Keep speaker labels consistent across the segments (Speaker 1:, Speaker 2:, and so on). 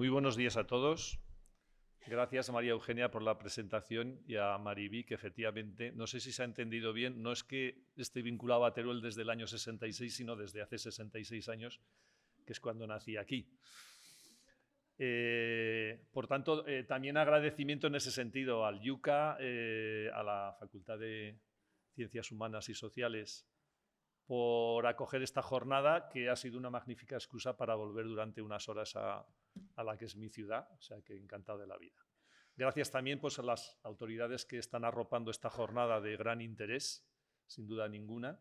Speaker 1: Muy buenos días a todos. Gracias a María Eugenia por la presentación y a Maribí, que efectivamente, no sé si se ha entendido bien, no es que esté vinculado a Teruel desde el año 66, sino desde hace 66 años, que es cuando nací aquí. Por tanto, también agradecimiento en ese sentido al IUCA, a la Facultad de Ciencias Humanas y Sociales, por acoger esta jornada, que ha sido una magnífica excusa para volver durante unas horas a la que es mi ciudad, o sea que encantado de la vida. Gracias también pues, a las autoridades que están arropando esta jornada de gran interés, sin duda ninguna.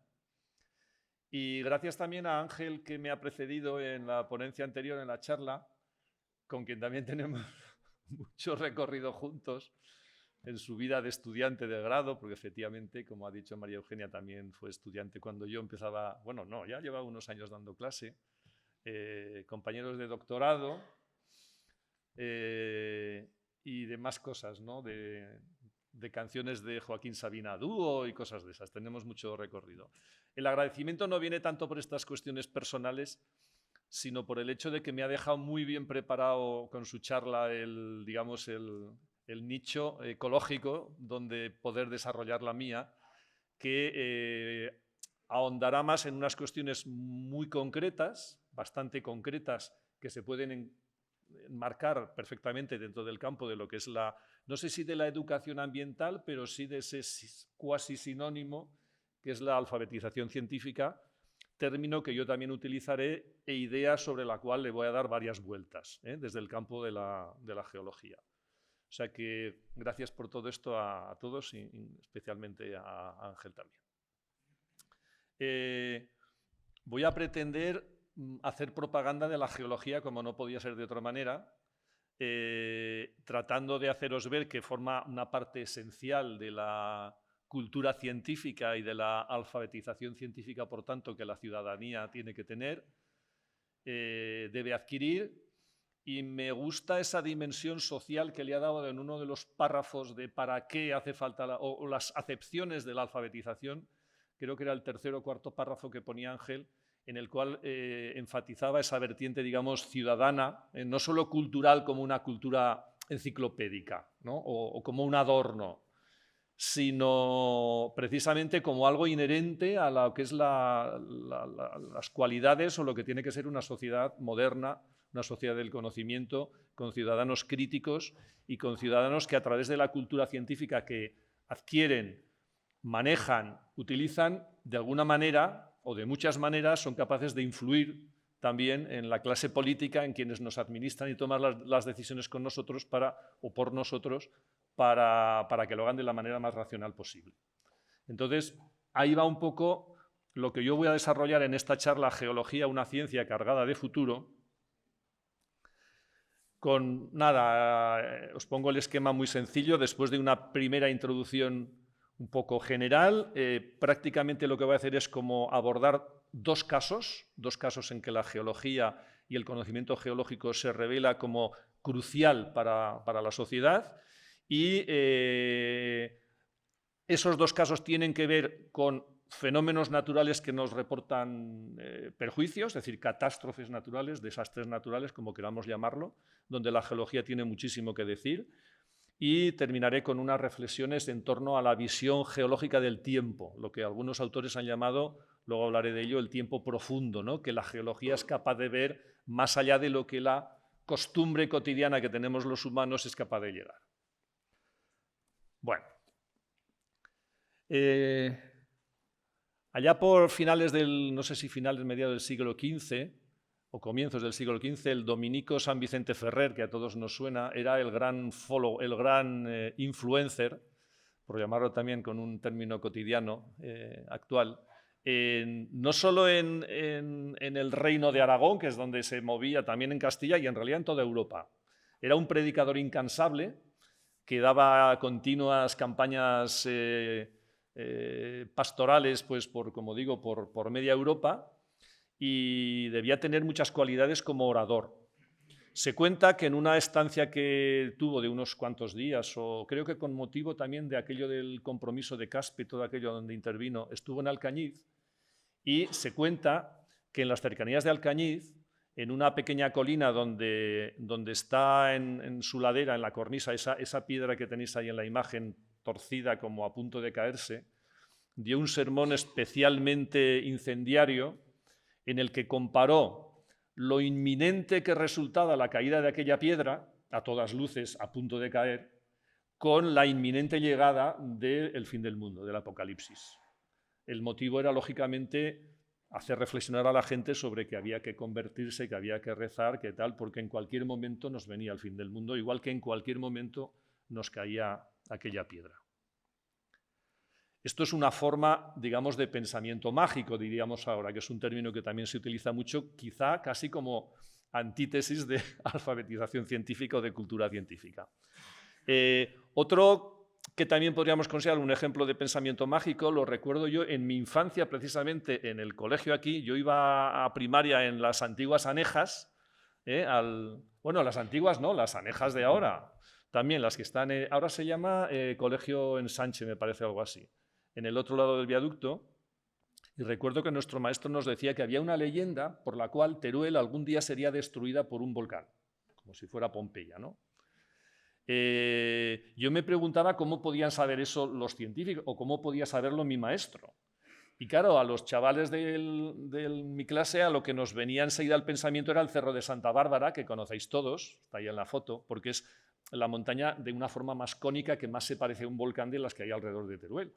Speaker 1: Y gracias también a Ángel, que me ha precedido en la ponencia anterior, en la charla, con quien también tenemos mucho recorrido juntos en su vida de estudiante de grado, porque efectivamente, como ha dicho María Eugenia, también fue estudiante cuando yo empezaba, bueno, no, ya llevaba unos años dando clase, compañeros de doctorado y demás cosas, ¿no? de canciones de Joaquín Sabina dúo y cosas de esas. Tenemos mucho recorrido. El agradecimiento no viene tanto por estas cuestiones personales, sino por el hecho de que me ha dejado muy bien preparado con su charla el nicho ecológico donde poder desarrollar la mía, que ahondará más en unas cuestiones muy concretas, bastante concretas, que se pueden enmarcar perfectamente dentro del campo de lo que es la, no sé si de la educación ambiental, pero sí de ese cuasi sinónimo que es la alfabetización científica, término que yo también utilizaré e idea sobre la cual le voy a dar varias vueltas, desde el campo de la geología. O sea que gracias por todo esto a todos y especialmente a Ángel también. Voy a pretender hacer propaganda de la geología como no podía ser de otra manera, tratando de haceros ver que forma una parte esencial de la cultura científica y de la alfabetización científica, por tanto, que la ciudadanía tiene que tener, debe adquirir. Y me gusta esa dimensión social que le ha dado en uno de los párrafos de para qué hace falta, o las acepciones de la alfabetización, creo que era el tercer o cuarto párrafo que ponía Ángel, en el cual enfatizaba esa vertiente, digamos, ciudadana, no solo cultural como una cultura enciclopédica, ¿no? o como un adorno, sino precisamente como algo inherente a lo que es las cualidades o lo que tiene que ser una sociedad moderna, una sociedad del conocimiento, con ciudadanos críticos y con ciudadanos que a través de la cultura científica que adquieren, manejan, utilizan, de alguna manera o de muchas maneras son capaces de influir también en la clase política, en quienes nos administran y toman las decisiones con nosotros o por nosotros para que lo hagan de la manera más racional posible. Entonces, ahí va un poco lo que yo voy a desarrollar en esta charla, Geología, una ciencia cargada de futuro. Con nada, os pongo el esquema muy sencillo. Después de una primera introducción un poco general, prácticamente lo que voy a hacer es como abordar dos casos en que la geología y el conocimiento geológico se revela como crucial para la sociedad. Y esos dos casos tienen que ver con fenómenos naturales que nos reportan perjuicios, es decir, catástrofes naturales, desastres naturales, como queramos llamarlo, donde la geología tiene muchísimo que decir. Y terminaré con unas reflexiones en torno a la visión geológica del tiempo, lo que algunos autores han llamado, luego hablaré de ello, el tiempo profundo, ¿no? Que la geología es capaz de ver más allá de lo que la costumbre cotidiana que tenemos los humanos es capaz de llegar. Bueno, allá por finales no sé si finales, mediados del siglo XV o comienzos del siglo XV, el dominico San Vicente Ferrer, que a todos nos suena, era el gran influencer, por llamarlo también con un término cotidiano actual, no solo en el reino de Aragón, que es donde se movía, también en Castilla y en realidad en toda Europa. Era un predicador incansable que daba continuas campañas pastorales, pues como digo, por media Europa, y debía tener muchas cualidades como orador. Se cuenta que en una estancia que tuvo de unos cuantos días, o creo que con motivo también de aquello del compromiso de Caspe, todo aquello donde intervino, estuvo en Alcañiz, y se cuenta que en las cercanías de Alcañiz en una pequeña colina donde está en su ladera, en la cornisa, esa piedra que tenéis ahí en la imagen, torcida como a punto de caerse, dio un sermón especialmente incendiario en el que comparó lo inminente que resultaba la caída de aquella piedra, a todas luces a punto de caer, con la inminente llegada del fin del mundo, del apocalipsis. El motivo era, lógicamente, hacer reflexionar a la gente sobre que había que convertirse, que había que rezar, que tal, porque en cualquier momento nos venía el fin del mundo, igual que en cualquier momento nos caía aquella piedra. Esto es una forma, digamos, de pensamiento mágico, diríamos ahora, que es un término que también se utiliza mucho, quizá casi como antítesis de alfabetización científica o de cultura científica. Otro que también podríamos considerar un ejemplo de pensamiento mágico, lo recuerdo yo en mi infancia, precisamente en el colegio aquí. Yo iba a primaria en las antiguas anejas, bueno, las antiguas no, las anejas de ahora, también las que están, ahora se llama Colegio Ensanche, me parece, algo así, en el otro lado del viaducto. Y recuerdo que nuestro maestro nos decía que había una leyenda por la cual Teruel algún día sería destruida por un volcán, como si fuera Pompeya, ¿no? Yo me preguntaba cómo podían saber eso los científicos o cómo podía saberlo mi maestro. Y claro, a los chavales de mi clase a lo que nos venía enseguida al pensamiento era el Cerro de Santa Bárbara, que conocéis todos, está ahí en la foto, porque es la montaña de una forma más cónica que más se parece a un volcán de las que hay alrededor de Teruel.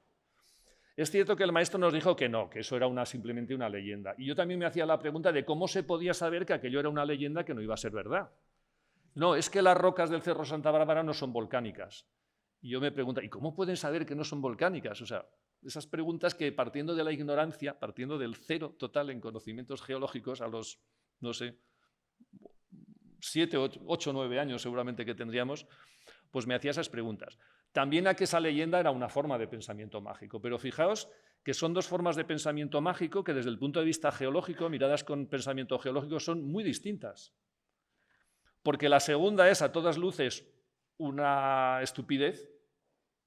Speaker 1: Es cierto que el maestro nos dijo que no, que eso era simplemente una leyenda. Y yo también me hacía la pregunta de cómo se podía saber que aquello era una leyenda que no iba a ser verdad. No, es que las rocas del Cerro Santa Bárbara no son volcánicas. Y yo me pregunto, ¿y cómo pueden saber que no son volcánicas? O sea, esas preguntas que partiendo de la ignorancia, partiendo del cero total en conocimientos geológicos a los, no sé, 7, 8, 9 años seguramente que tendríamos, pues me hacía esas preguntas. También a que esa leyenda era una forma de pensamiento mágico, pero fijaos que son dos formas de pensamiento mágico que desde el punto de vista geológico, miradas con pensamiento geológico, son muy distintas. Porque la segunda es, a todas luces, una estupidez.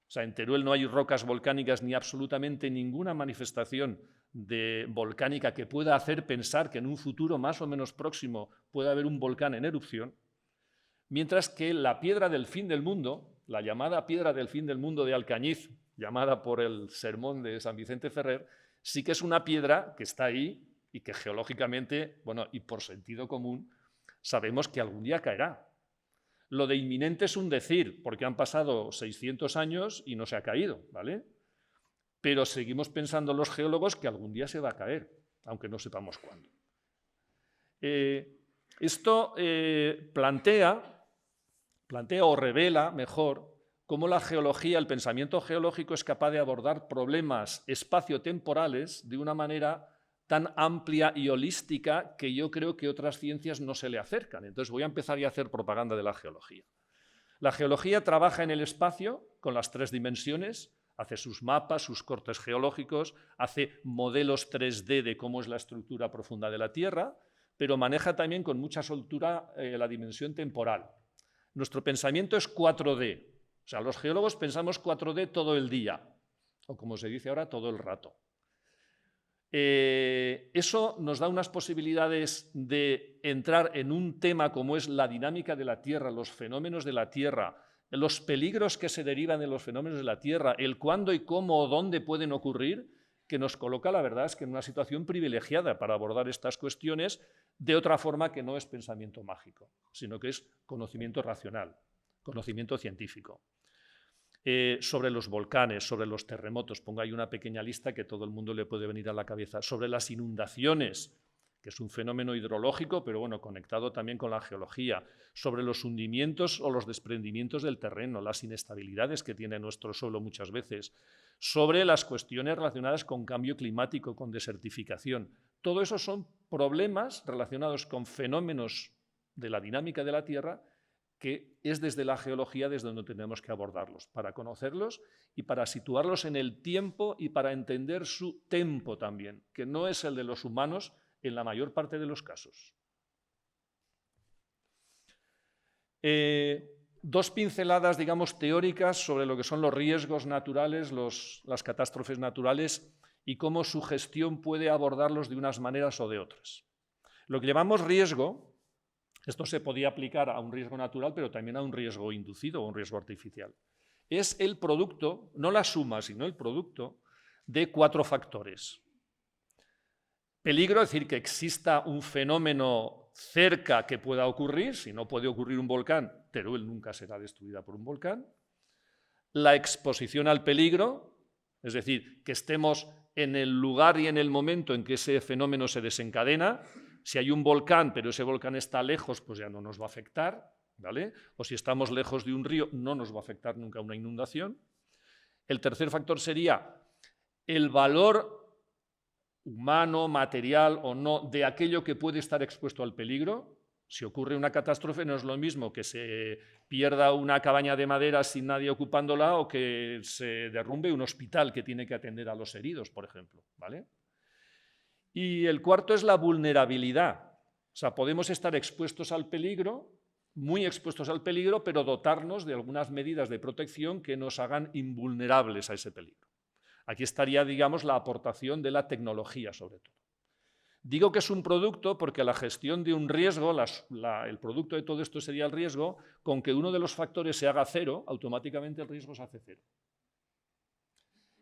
Speaker 1: O sea, en Teruel no hay rocas volcánicas ni absolutamente ninguna manifestación volcánica que pueda hacer pensar que en un futuro más o menos próximo pueda haber un volcán en erupción. Mientras que la piedra del fin del mundo, la llamada piedra del fin del mundo de Alcañiz, llamada por el sermón de San Vicente Ferrer, sí que es una piedra que está ahí y que geológicamente, bueno, y por sentido común, sabemos que algún día caerá. Lo de inminente es un decir, porque han pasado 600 años y no se ha caído, ¿vale? Pero seguimos pensando los geólogos que algún día se va a caer, aunque no sepamos cuándo. Esto plantea o revela mejor cómo la geología, el pensamiento geológico es capaz de abordar problemas espaciotemporales de una manera tan amplia y holística que yo creo que otras ciencias no se le acercan. Entonces voy a empezar ya a hacer propaganda de la geología. La geología trabaja en el espacio con las 3 dimensiones, hace sus mapas, sus cortes geológicos, hace modelos 3D de cómo es la estructura profunda de la Tierra, pero maneja también con mucha soltura la dimensión temporal. Nuestro pensamiento es 4D. O sea, los geólogos pensamos 4D todo el día, o como se dice ahora, todo el rato. Eso nos da unas posibilidades de entrar en un tema como es la dinámica de la Tierra, los fenómenos de la Tierra, los peligros que se derivan de los fenómenos de la Tierra, el cuándo y cómo o dónde pueden ocurrir, que nos coloca, la verdad, es que en una situación privilegiada para abordar estas cuestiones de otra forma que no es pensamiento mágico, sino que es conocimiento racional, conocimiento científico. Sobre los volcanes, sobre los terremotos, pongo ahí una pequeña lista que todo el mundo le puede venir a la cabeza, sobre las inundaciones, que es un fenómeno hidrológico, pero bueno, conectado también con la geología, sobre los hundimientos o los desprendimientos del terreno, las inestabilidades que tiene nuestro suelo muchas veces, sobre las cuestiones relacionadas con cambio climático, con desertificación. Todo eso son problemas relacionados con fenómenos de la dinámica de la Tierra que es desde la geología desde donde tenemos que abordarlos, para conocerlos y para situarlos en el tiempo y para entender su tempo también, que no es el de los humanos en la mayor parte de los casos. 2 pinceladas, digamos, teóricas sobre lo que son los riesgos naturales, las catástrofes naturales y cómo su gestión puede abordarlos de unas maneras o de otras. Lo que llamamos riesgo, esto se podía aplicar a un riesgo natural, pero también a un riesgo inducido o un riesgo artificial. Es el producto, no la suma, sino el producto de 4 factores. Peligro, es decir, que exista un fenómeno cerca que pueda ocurrir, si no puede ocurrir un volcán, Teruel nunca será destruida por un volcán. La exposición al peligro, es decir, que estemos en el lugar y en el momento en que ese fenómeno se desencadena. Si hay un volcán, pero ese volcán está lejos, pues ya no nos va a afectar, ¿vale? O si estamos lejos de un río, no nos va a afectar nunca una inundación. El tercer factor sería el valor humano, material o no, de aquello que puede estar expuesto al peligro. Si ocurre una catástrofe, no es lo mismo que se pierda una cabaña de madera sin nadie ocupándola o que se derrumbe un hospital que tiene que atender a los heridos, por ejemplo, ¿vale? Y el cuarto es la vulnerabilidad. O sea, podemos estar expuestos al peligro, muy expuestos al peligro, pero dotarnos de algunas medidas de protección que nos hagan invulnerables a ese peligro. Aquí estaría, digamos, la aportación de la tecnología, sobre todo. Digo que es un producto porque la gestión de un riesgo, el producto de todo esto sería el riesgo, con que uno de los factores se haga cero, automáticamente el riesgo se hace cero.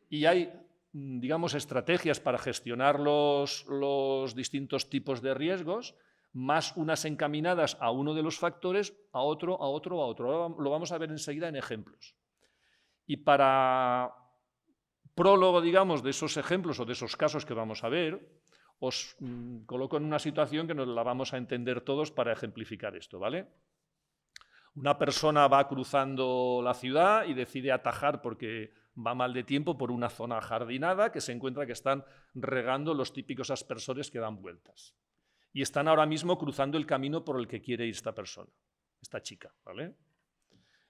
Speaker 1: Y hay, digamos, estrategias para gestionar los distintos tipos de riesgos, más unas encaminadas a uno de los factores, a otro, a otro, a otro. Ahora lo vamos a ver enseguida en ejemplos. Y para prólogo, digamos, de esos ejemplos o de esos casos que vamos a ver, os coloco en una situación que nos la vamos a entender todos para ejemplificar esto, ¿vale? Una persona va cruzando la ciudad y decide atajar porque va mal de tiempo por una zona ajardinada que se encuentra que están regando los típicos aspersores que dan vueltas. Y están ahora mismo cruzando el camino por el que quiere ir esta persona, esta chica, ¿vale?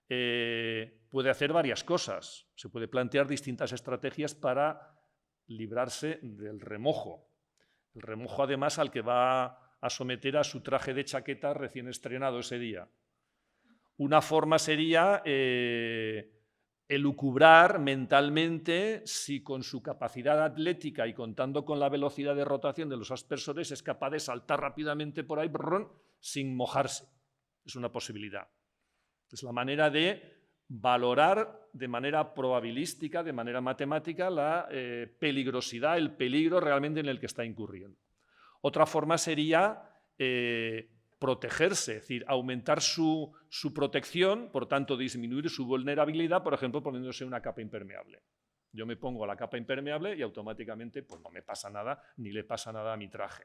Speaker 1: Puede hacer varias cosas. Se puede plantear distintas estrategias para librarse del remojo. El remojo, además, al que va a someter a su traje de chaqueta recién estrenado ese día. Una forma sería elucubrar mentalmente si con su capacidad atlética y contando con la velocidad de rotación de los aspersores es capaz de saltar rápidamente por ahí sin mojarse. Es una posibilidad. Es la manera de valorar de manera probabilística, de manera matemática, la peligrosidad, el peligro realmente en el que está incurriendo. Otra forma sería protegerse, es decir, aumentar su protección, por tanto disminuir su vulnerabilidad, por ejemplo, poniéndose una capa impermeable. Yo me pongo la capa impermeable y automáticamente pues, no me pasa nada, ni le pasa nada a mi traje.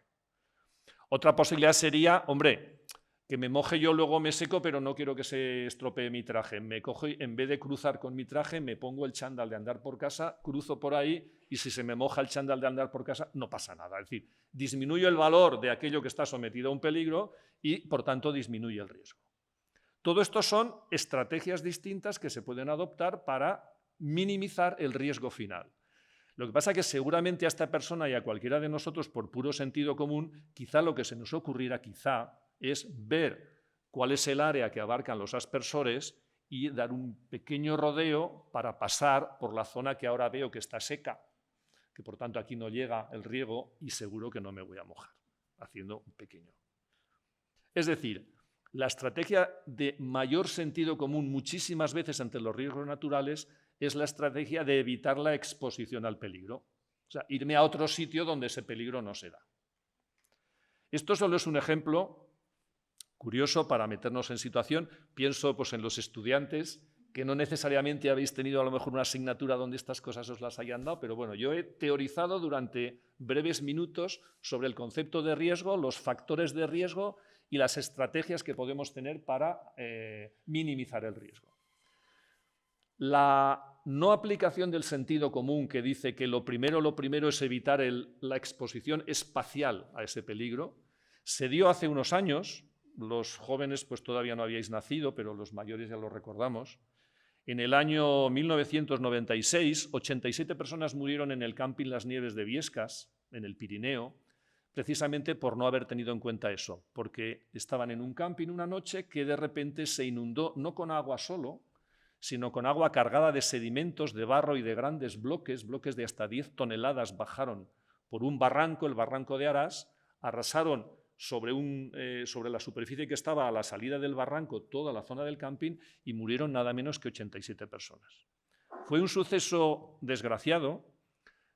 Speaker 1: Otra posibilidad sería, hombre, que me moje yo, luego me seco, pero no quiero que se estropee mi traje. Me cojo y en vez de cruzar con mi traje, me pongo el chándal de andar por casa, cruzo por ahí y si se me moja el chándal de andar por casa, no pasa nada. Es decir, disminuyo el valor de aquello que está sometido a un peligro y, por tanto, disminuye el riesgo. Todo esto son estrategias distintas que se pueden adoptar para minimizar el riesgo final. Lo que pasa es que seguramente a esta persona y a cualquiera de nosotros, por puro sentido común, quizá lo que se nos ocurriera, es ver cuál es el área que abarcan los aspersores y dar un pequeño rodeo para pasar por la zona que ahora veo que está seca, que por tanto aquí no llega el riego y seguro que no me voy a mojar, haciendo un pequeño. Es decir, la estrategia de mayor sentido común muchísimas veces ante los riesgos naturales es la estrategia de evitar la exposición al peligro. O sea, irme a otro sitio donde ese peligro no se da. Esto solo es un ejemplo curioso para meternos en situación. Pienso pues, en los estudiantes, que no necesariamente habéis tenido a lo mejor una asignatura donde estas cosas os las hayan dado, pero bueno, yo he teorizado durante breves minutos sobre el concepto de riesgo, los factores de riesgo y las estrategias que podemos tener para minimizar el riesgo. La no aplicación del sentido común que dice que lo primero es evitar la exposición espacial a ese peligro, se dio hace unos años. Los jóvenes pues todavía no habíais nacido, pero los mayores ya lo recordamos. En el año 1996, 87 personas murieron en el camping Las Nieves de Biescas, en el Pirineo, precisamente por no haber tenido en cuenta eso, porque estaban en un camping una noche que de repente se inundó, no con agua solo, sino con agua cargada de sedimentos, de barro y de grandes bloques de hasta 10 toneladas bajaron por un barranco, el barranco de Arás, arrasaron sobre la superficie que estaba a la salida del barranco, toda la zona del camping, y murieron nada menos que 87 personas. Fue un suceso desgraciado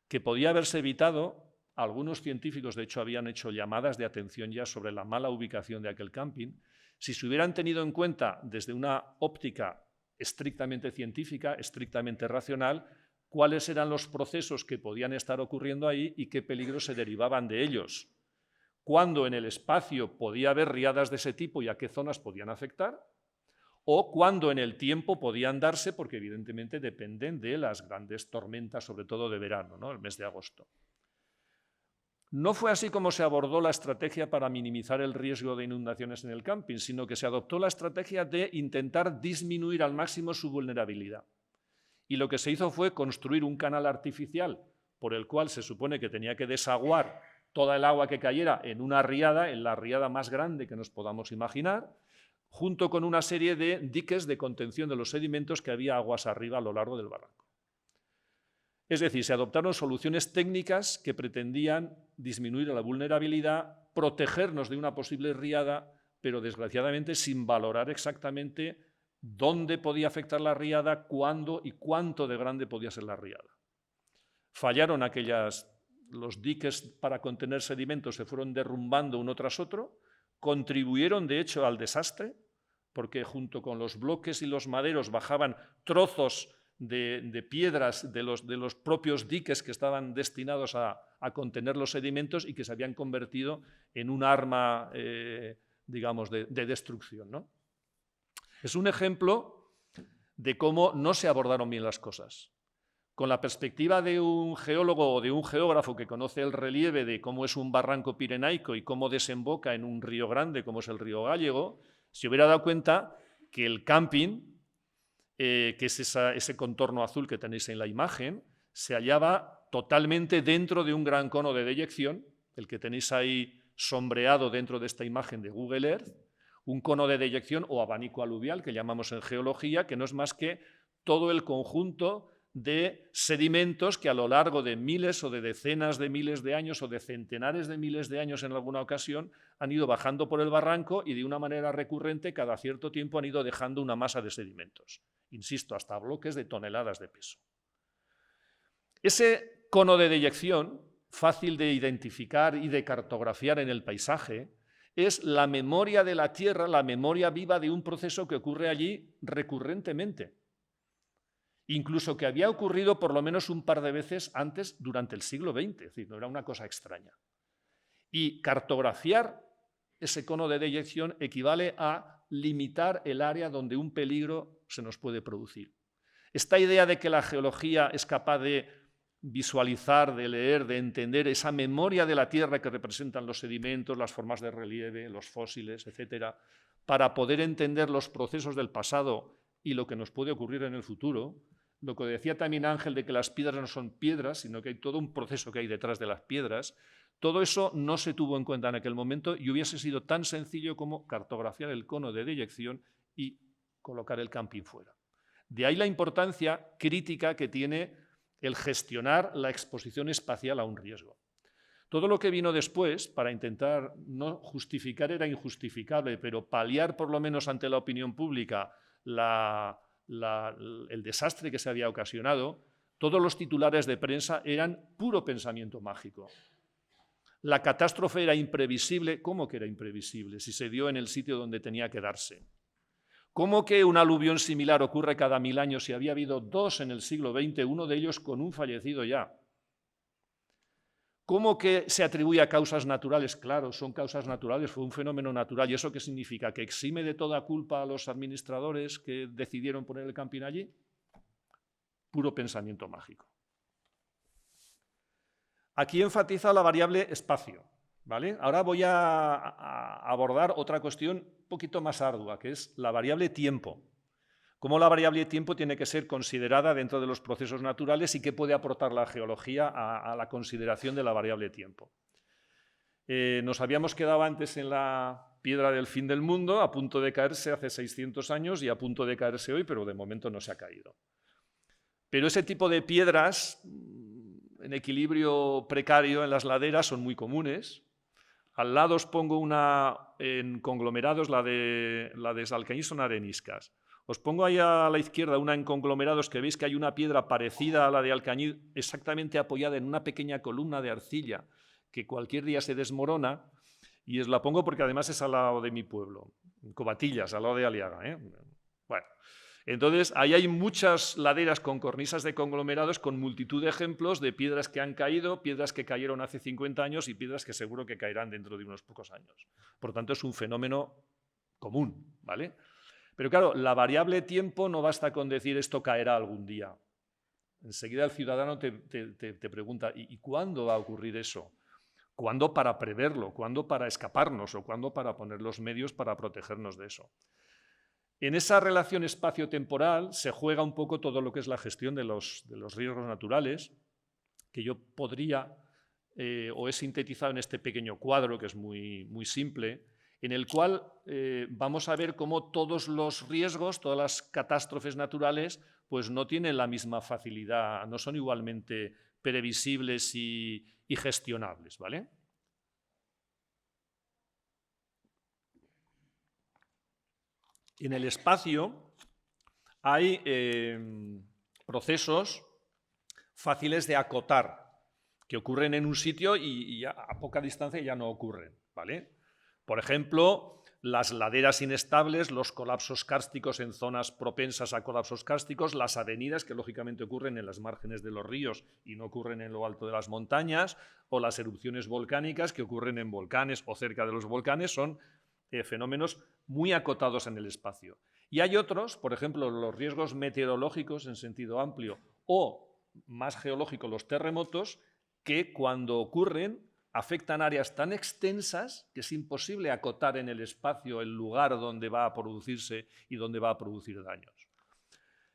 Speaker 1: que podía haberse evitado. Algunos científicos, de hecho, habían hecho llamadas de atención ya sobre la mala ubicación de aquel camping. Si se hubieran tenido en cuenta desde una óptica estrictamente científica, estrictamente racional, cuáles eran los procesos que podían estar ocurriendo ahí y qué peligros se derivaban de ellos. Cuándo en el espacio podía haber riadas de ese tipo y a qué zonas podían afectar, o cuándo en el tiempo podían darse, porque evidentemente dependen de las grandes tormentas, sobre todo de verano, ¿no? El mes de agosto. No fue así como se abordó la estrategia para minimizar el riesgo de inundaciones en el camping, sino que se adoptó la estrategia de intentar disminuir al máximo su vulnerabilidad. Y lo que se hizo fue construir un canal artificial por el cual se supone que tenía que desaguar toda el agua que cayera en una riada, en la riada más grande que nos podamos imaginar, junto con una serie de diques de contención de los sedimentos que había aguas arriba a lo largo del barranco. Es decir, se adoptaron soluciones técnicas que pretendían disminuir la vulnerabilidad, protegernos de una posible riada, pero desgraciadamente sin valorar exactamente dónde podía afectar la riada, cuándo y cuánto de grande podía ser la riada. Fallaron los diques para contener sedimentos, se fueron derrumbando uno tras otro, contribuyeron de hecho al desastre, porque junto con los bloques y los maderos bajaban trozos de piedras de los propios diques que estaban destinados a contener los sedimentos y que se habían convertido en un arma, digamos, de destrucción, ¿no? Es un ejemplo de cómo no se abordaron bien las cosas. Con la perspectiva de un geólogo o de un geógrafo que conoce el relieve de cómo es un barranco pirenaico y cómo desemboca en un río grande como es el río Gállego, se hubiera dado cuenta que el camping, que es ese contorno azul que tenéis en la imagen, se hallaba totalmente dentro de un gran cono de deyección, el que tenéis ahí sombreado dentro de esta imagen de Google Earth, un cono de deyección o abanico aluvial que llamamos en geología, que no es más que todo el conjunto de sedimentos que a lo largo de miles o de decenas de miles de años o de centenares de miles de años en alguna ocasión han ido bajando por el barranco y de una manera recurrente cada cierto tiempo han ido dejando una masa de sedimentos. Insisto, hasta bloques de toneladas de peso. Ese cono de deyección, fácil de identificar y de cartografiar en el paisaje, es la memoria de la Tierra, la memoria viva de un proceso que ocurre allí recurrentemente. Incluso que había ocurrido por lo menos un par de veces antes durante el siglo XX, es decir, no era una cosa extraña. Y cartografiar ese cono de deyección equivale a limitar el área donde un peligro se nos puede producir. Esta idea de que la geología es capaz de visualizar, de leer, de entender esa memoria de la Tierra que representan los sedimentos, las formas de relieve, los fósiles, etcétera, para poder entender los procesos del pasado y lo que nos puede ocurrir en el futuro. Lo que decía también Ángel de que las piedras no son piedras, sino que hay todo un proceso que hay detrás de las piedras. Todo eso no se tuvo en cuenta en aquel momento y hubiese sido tan sencillo como cartografiar el cono de deyección y colocar el camping fuera. De ahí la importancia crítica que tiene el gestionar la exposición espacial a un riesgo. Todo lo que vino después, para intentar no justificar era injustificable, pero paliar por lo menos ante la opinión pública el desastre que se había ocasionado, todos los titulares de prensa eran puro pensamiento mágico. La catástrofe era imprevisible. ¿Cómo que era imprevisible? Si se dio en el sitio donde tenía que darse. ¿Cómo que un aluvión similar ocurre cada 1000 años si había habido 2 en el siglo XX, uno de ellos con un fallecido ya? ¿Cómo que se atribuye a causas naturales? Claro, son causas naturales, fue un fenómeno natural. ¿Y eso qué significa? ¿Que exime de toda culpa a los administradores que decidieron poner el camping allí? Puro pensamiento mágico. Aquí enfatiza la variable espacio, ¿vale? Ahora voy a abordar otra cuestión un poquito más ardua, que es la variable tiempo. Cómo la variable tiempo tiene que ser considerada dentro de los procesos naturales y qué puede aportar la geología a la consideración de la variable tiempo. Nos habíamos quedado antes en la piedra del fin del mundo, a punto de caerse hace 600 años y a punto de caerse hoy, pero de momento no se ha caído. Pero ese tipo de piedras en equilibrio precario en las laderas son muy comunes. Al lado os pongo una en conglomerados, la de Salcañís son areniscas. Os pongo ahí a la izquierda una en conglomerados que veis que hay una piedra parecida a la de Alcañiz, exactamente apoyada en una pequeña columna de arcilla que cualquier día se desmorona, y os la pongo porque además es al lado de mi pueblo, en Covatillas, al lado de Aliaga. Bueno, entonces ahí hay muchas laderas con cornisas de conglomerados con multitud de ejemplos de piedras que han caído, piedras que cayeron hace 50 años y piedras que seguro que caerán dentro de unos pocos años. Por tanto, es un fenómeno común, ¿vale? Pero claro, la variable tiempo no basta con decir esto caerá algún día. Enseguida el ciudadano te pregunta, ¿y cuándo va a ocurrir eso? ¿Cuándo para preverlo? ¿Cuándo para escaparnos? ¿O cuándo para poner los medios para protegernos de eso? En esa relación espacio-temporal se juega un poco todo lo que es la gestión de los riesgos naturales, que yo podría, o he sintetizado en este pequeño cuadro, que es muy, muy simple, en el cual vamos a ver cómo todos los riesgos, todas las catástrofes naturales, pues no tienen la misma facilidad, no son igualmente previsibles y gestionables, ¿vale? En el espacio hay procesos fáciles de acotar, que ocurren en un sitio y a poca distancia ya no ocurren, ¿vale? Por ejemplo, las laderas inestables, los colapsos kársticos en zonas propensas a colapsos kársticos, las avenidas que lógicamente ocurren en las márgenes de los ríos y no ocurren en lo alto de las montañas, o las erupciones volcánicas que ocurren en volcanes o cerca de los volcanes, son fenómenos muy acotados en el espacio. Y hay otros, por ejemplo, los riesgos meteorológicos en sentido amplio o más geológico, los terremotos, que cuando ocurren afectan áreas tan extensas que es imposible acotar en el espacio el lugar donde va a producirse y donde va a producir daños.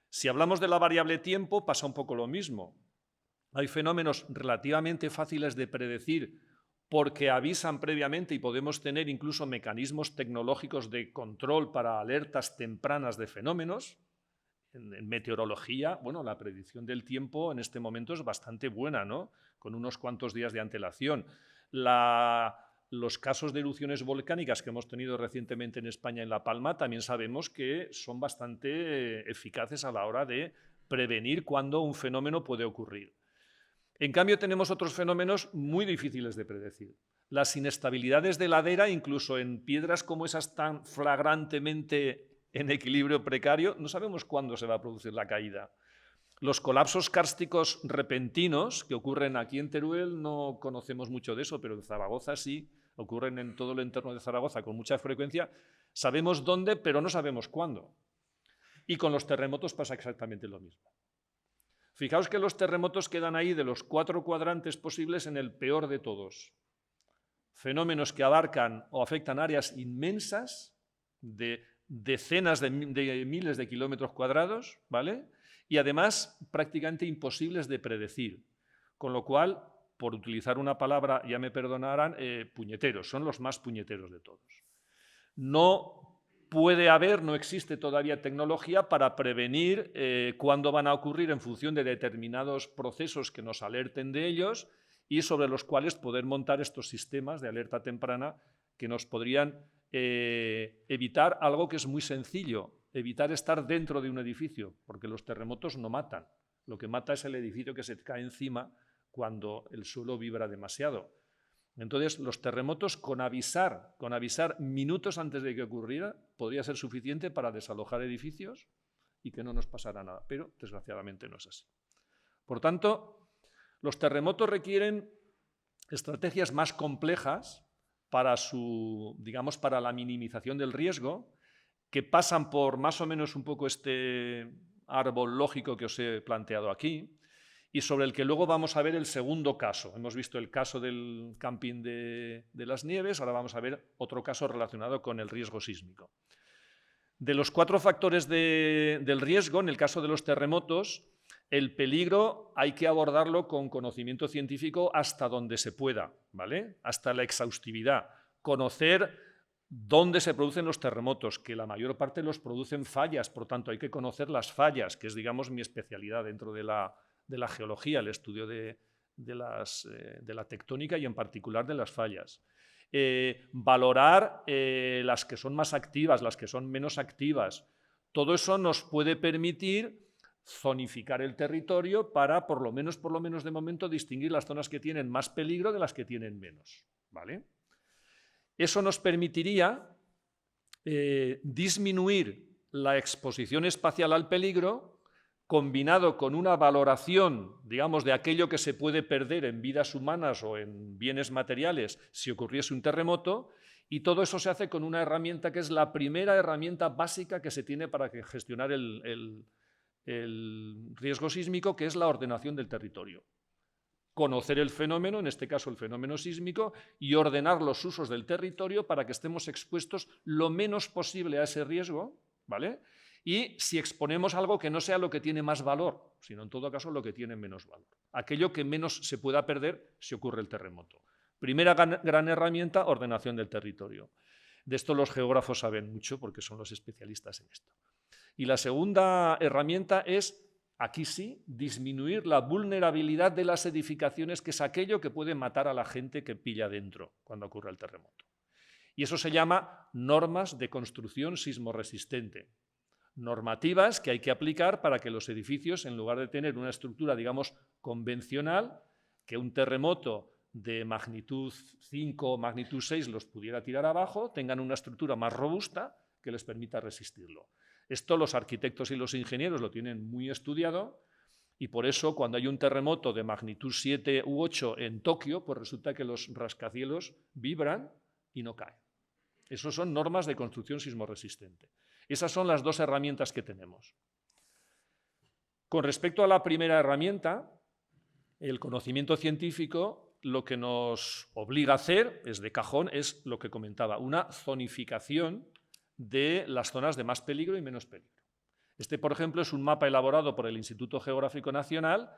Speaker 1: Si hablamos de la variable tiempo, pasa un poco lo mismo. Hay fenómenos relativamente fáciles de predecir porque avisan previamente y podemos tener incluso mecanismos tecnológicos de control para alertas tempranas de fenómenos. En meteorología, bueno, la predicción del tiempo en este momento es bastante buena, ¿no? Con unos cuantos días de antelación. Los casos de erupciones volcánicas que hemos tenido recientemente en España, en La Palma, también sabemos que son bastante eficaces a la hora de prevenir cuándo un fenómeno puede ocurrir. En cambio, tenemos otros fenómenos muy difíciles de predecir. Las inestabilidades de ladera, incluso en piedras como esas tan flagrantemente en equilibrio precario, no sabemos cuándo se va a producir la caída. Los colapsos kársticos repentinos que ocurren aquí en Teruel no conocemos mucho de eso, pero en Zaragoza sí, ocurren en todo el entorno de Zaragoza con mucha frecuencia. Sabemos dónde, pero no sabemos cuándo. Y con los terremotos pasa exactamente lo mismo. Fijaos que los terremotos quedan ahí de los 4 cuadrantes posibles en el peor de todos. Fenómenos que abarcan o afectan áreas inmensas de decenas de miles de kilómetros cuadrados, ¿vale? Y además prácticamente imposibles de predecir. Con lo cual, por utilizar una palabra, ya me perdonarán, puñeteros, son los más puñeteros de todos. No puede haber, no existe todavía tecnología para prevenir cuándo van a ocurrir en función de determinados procesos que nos alerten de ellos y sobre los cuales poder montar estos sistemas de alerta temprana que nos podrían evitar algo que es muy sencillo, evitar estar dentro de un edificio, porque los terremotos no matan. Lo que mata es el edificio que se cae encima cuando el suelo vibra demasiado. Entonces, los terremotos, con avisar minutos antes de que ocurriera, podría ser suficiente para desalojar edificios y que no nos pasara nada, pero desgraciadamente no es así. Por tanto, los terremotos requieren estrategias más complejas para para la minimización del riesgo, que pasan por más o menos un poco este árbol lógico que os he planteado aquí, y sobre el que luego vamos a ver el segundo caso. Hemos visto el caso del camping de las Nieves, ahora vamos a ver otro caso relacionado con el riesgo sísmico. De los 4 factores del riesgo, en el caso de los terremotos, el peligro hay que abordarlo con conocimiento científico hasta donde se pueda, ¿vale? Hasta la exhaustividad. Conocer dónde se producen los terremotos, que la mayor parte los producen fallas, por tanto hay que conocer las fallas, que es, digamos, mi especialidad dentro de la geología, el estudio de la tectónica y en particular de las fallas. valorar las que son más activas, las que son menos activas. Todo eso nos puede permitir zonificar el territorio para, por lo menos de momento, distinguir las zonas que tienen más peligro de las que tienen menos, ¿vale? Eso nos permitiría disminuir la exposición espacial al peligro, combinado con una valoración, digamos, de aquello que se puede perder en vidas humanas o en bienes materiales si ocurriese un terremoto, y todo eso se hace con una herramienta que es la primera herramienta básica que se tiene para gestionar el riesgo sísmico, que es la ordenación del territorio. Conocer el fenómeno, en este caso el fenómeno sísmico, y ordenar los usos del territorio para que estemos expuestos lo menos posible a ese riesgo, ¿vale? Y si exponemos algo que no sea lo que tiene más valor, sino en todo caso lo que tiene menos valor. Aquello que menos se pueda perder si ocurre el terremoto. Primera gran herramienta, ordenación del territorio. De esto los geógrafos saben mucho porque son los especialistas en esto. Y la segunda herramienta es, aquí sí, disminuir la vulnerabilidad de las edificaciones, que es aquello que puede matar a la gente que pilla dentro cuando ocurre el terremoto. Y eso se llama normas de construcción sismorresistente. Normativas que hay que aplicar para que los edificios, en lugar de tener una estructura, digamos, convencional, que un terremoto de magnitud 5 o magnitud 6 los pudiera tirar abajo, tengan una estructura más robusta que les permita resistirlo. Esto los arquitectos y los ingenieros lo tienen muy estudiado, y por eso cuando hay un terremoto de magnitud 7 u 8 en Tokio, pues resulta que los rascacielos vibran y no caen. Esas son normas de construcción sismorresistente. Esas son las dos herramientas que tenemos. Con respecto a la primera herramienta, el conocimiento científico lo que nos obliga a hacer, es de cajón, es lo que comentaba, una zonificación de las zonas de más peligro y menos peligro. Este, por ejemplo, es un mapa elaborado por el Instituto Geográfico Nacional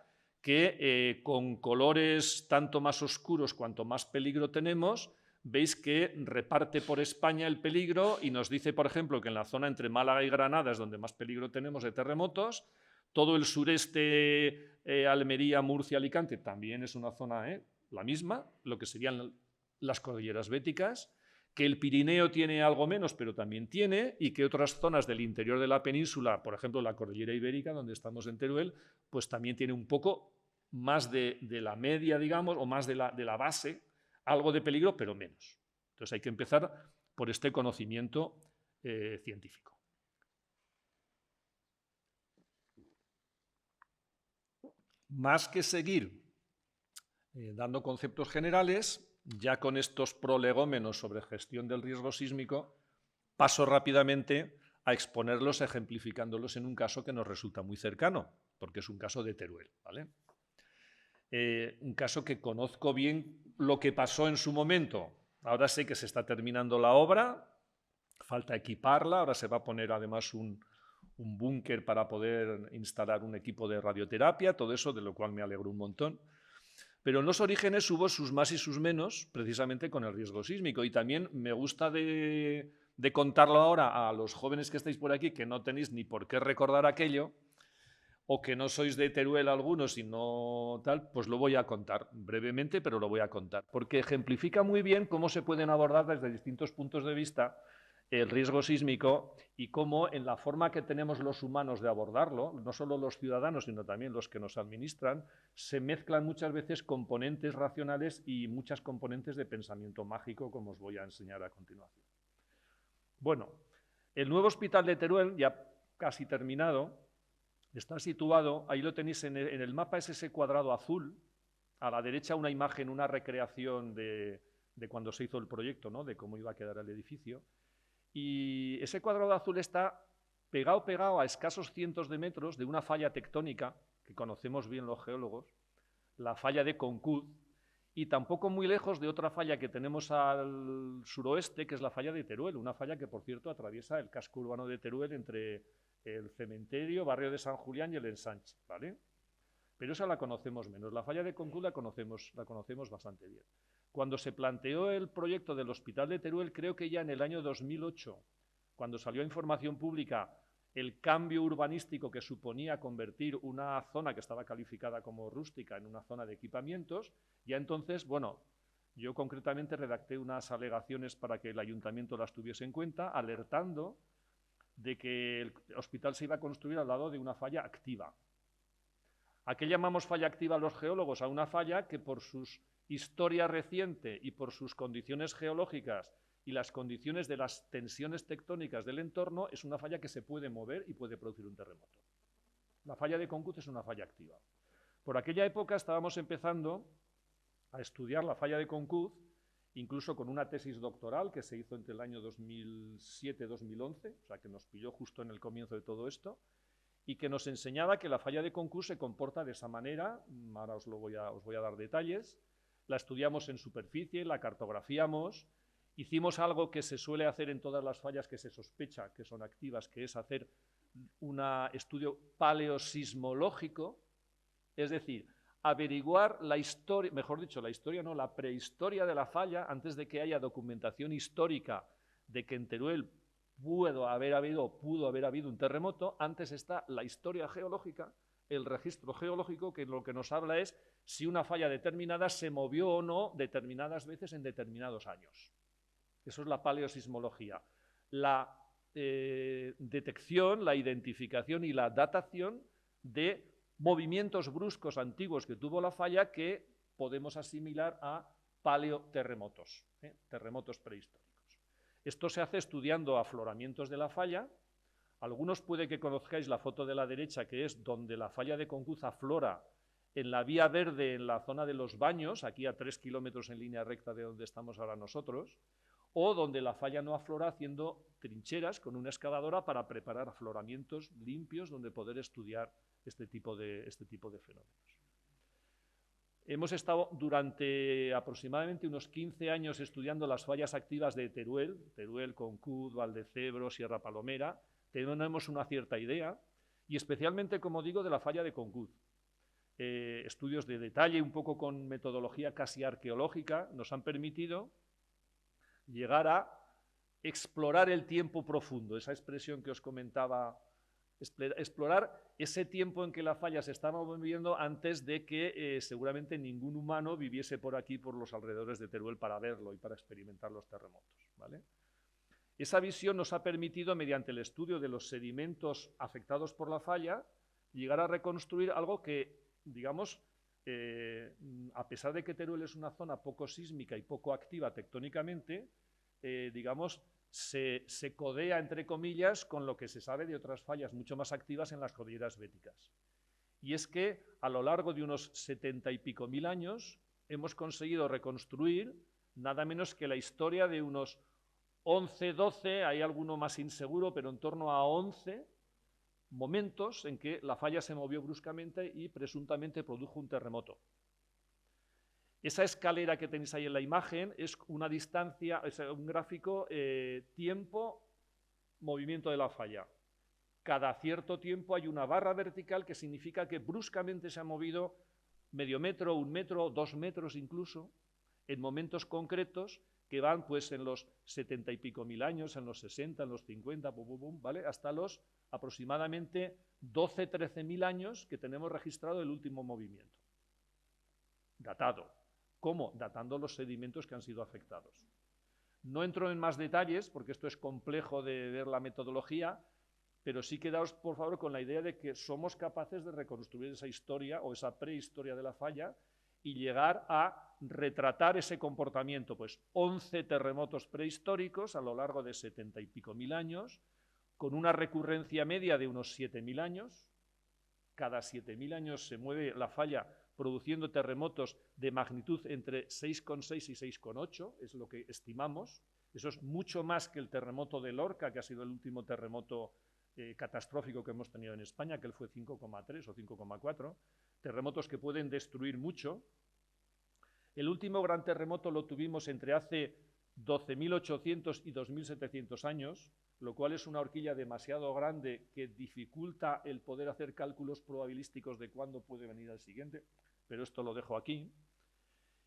Speaker 1: que con colores tanto más oscuros cuanto más peligro tenemos, veis que reparte por España el peligro y nos dice, por ejemplo, que en la zona entre Málaga y Granada es donde más peligro tenemos de terremotos. Todo el sureste, Almería, Murcia, Alicante, también es una zona la misma, lo que serían las cordilleras béticas, que el Pirineo tiene algo menos, pero también tiene, y que otras zonas del interior de la península, por ejemplo, la cordillera ibérica, donde estamos en Teruel, pues también tiene un poco más de la media, digamos, o más de la base, algo de peligro, pero menos. Entonces hay que empezar por este conocimiento científico. Más que seguir dando conceptos generales, ya con estos prolegómenos sobre gestión del riesgo sísmico, paso rápidamente a exponerlos ejemplificándolos en un caso que nos resulta muy cercano, porque es un caso de Teruel, ¿vale? Un caso que conozco bien lo que pasó en su momento. Ahora sé que se está terminando la obra, falta equiparla, ahora se va a poner además un búnker para poder instalar un equipo de radioterapia, todo eso, de lo cual me alegro un montón. Pero en los orígenes hubo sus más y sus menos, precisamente con el riesgo sísmico. Y también me gusta de contarlo ahora a los jóvenes que estáis por aquí, que no tenéis ni por qué recordar aquello, o que no sois de Teruel algunos y no tal, pues lo voy a contar brevemente, pero lo voy a contar. Porque ejemplifica muy bien cómo se pueden abordar desde distintos puntos de vista el riesgo sísmico y cómo en la forma que tenemos los humanos de abordarlo, no solo los ciudadanos, sino también los que nos administran, se mezclan muchas veces componentes racionales y muchas componentes de pensamiento mágico, como os voy a enseñar a continuación. Bueno, el nuevo hospital de Teruel, ya casi terminado, está situado, ahí lo tenéis en el mapa, es ese cuadrado azul, a la derecha una imagen, una recreación de cuando se hizo el proyecto, ¿no? De cómo iba a quedar el edificio. Y ese cuadrado azul está pegado a escasos cientos de metros de una falla tectónica que conocemos bien los geólogos, la falla de Concud, y tampoco muy lejos de otra falla que tenemos al suroeste, que es la falla de Teruel, una falla que, por cierto, atraviesa el casco urbano de Teruel entre el cementerio, barrio de San Julián y el ensanche, ¿vale? Pero esa la conocemos menos. La falla de Concud la conocemos bastante bien. Cuando se planteó el proyecto del Hospital de Teruel, creo que ya en el año 2008, cuando salió a información pública el cambio urbanístico que suponía convertir una zona que estaba calificada como rústica en una zona de equipamientos, ya entonces, bueno, Yo concretamente redacté unas alegaciones para que el ayuntamiento las tuviese en cuenta, alertando de que el hospital se iba a construir al lado de una falla activa. ¿A qué llamamos falla activa los geólogos? A una falla que por su historia reciente y por sus condiciones geológicas y las condiciones de las tensiones tectónicas del entorno es una falla que se puede mover y puede producir un terremoto. La falla de Concuz es una falla activa. Por aquella época estábamos empezando a estudiar la falla de Concuz, incluso con una tesis doctoral que se hizo entre el año 2007-2011, o sea que nos pilló justo en el comienzo de todo esto, y que nos enseñaba que la falla de Concuz se comporta de esa manera. Ahora os voy a dar detalles. La estudiamos en superficie, la cartografiamos, hicimos algo que se suele hacer en todas las fallas que se sospecha que son activas, que es hacer un estudio paleosismológico, es decir, averiguar la historia, mejor dicho, la historia no, la prehistoria de la falla antes de que haya documentación histórica de que en Teruel pudo haber habido un terremoto. Antes está la historia geológica, el registro geológico, que lo que nos habla es si una falla determinada se movió o no determinadas veces en determinados años. Eso es la paleosismología. La detección, la identificación y la datación de movimientos bruscos antiguos que tuvo la falla que podemos asimilar a paleoterremotos, terremotos prehistóricos. Esto se hace estudiando afloramientos de la falla. Algunos puede que conozcáis la foto de la derecha, que es donde la falla de Concuz aflora en la vía verde, en la zona de los Baños, aquí a 3 kilómetros en línea recta de donde estamos ahora nosotros, o donde la falla no aflora haciendo trincheras con una excavadora para preparar afloramientos limpios donde poder estudiar este tipo de fenómenos. Hemos estado durante aproximadamente unos 15 años estudiando las fallas activas de Teruel, Concuz, Valdecebro, Sierra Palomera. Tenemos una cierta idea, y especialmente, como digo, de la falla de Concuz. Estudios de detalle, un poco con metodología casi arqueológica, nos han permitido llegar a explorar el tiempo profundo, esa expresión que os comentaba, explorar ese tiempo en que la falla se estaba moviendo antes de que seguramente ningún humano viviese por aquí, por los alrededores de Teruel, para verlo y para experimentar los terremotos, ¿vale? Esa visión nos ha permitido, mediante el estudio de los sedimentos afectados por la falla, llegar a reconstruir algo que, digamos, a pesar de que Teruel es una zona poco sísmica y poco activa tectónicamente, digamos, se codea, entre comillas, con lo que se sabe de otras fallas mucho más activas en las cordilleras béticas. Y es que a lo largo de unos 70 y pico mil años hemos conseguido reconstruir nada menos que la historia de unos 11, 12, hay alguno más inseguro, pero en torno a 11 momentos en que la falla se movió bruscamente y presuntamente produjo un terremoto. Esa escalera que tenéis ahí en la imagen es una distancia, es un gráfico tiempo, movimiento de la falla. Cada cierto tiempo hay una barra vertical que significa que bruscamente se ha movido medio metro, 1 metro, 2 metros incluso, en momentos concretos que van pues en los 70 y pico mil años, en los 60, en los 50, ¿vale? Hasta los aproximadamente 12, 13 mil años que tenemos registrado el último movimiento. Datado. ¿Cómo? Datando los sedimentos que han sido afectados. No entro en más detalles, porque esto es complejo de ver la metodología, pero sí quedaos, por favor, con la idea de que somos capaces de reconstruir esa historia o esa prehistoria de la falla y llegar a retratar ese comportamiento. Pues 11 terremotos prehistóricos a lo largo de 70 y pico mil años, con una recurrencia media de unos 7.000 años. Cada 7.000 años se mueve la falla produciendo terremotos de magnitud entre 6,6 y 6,8, es lo que estimamos. Eso es mucho más que el terremoto de Lorca, que ha sido el último terremoto catastrófico que hemos tenido en España, que él fue 5,3 o 5,4. Terremotos que pueden destruir mucho. El último gran terremoto lo tuvimos entre hace 12.800 y 2.700 años, lo cual es una horquilla demasiado grande que dificulta el poder hacer cálculos probabilísticos de cuándo puede venir el siguiente, pero esto lo dejo aquí.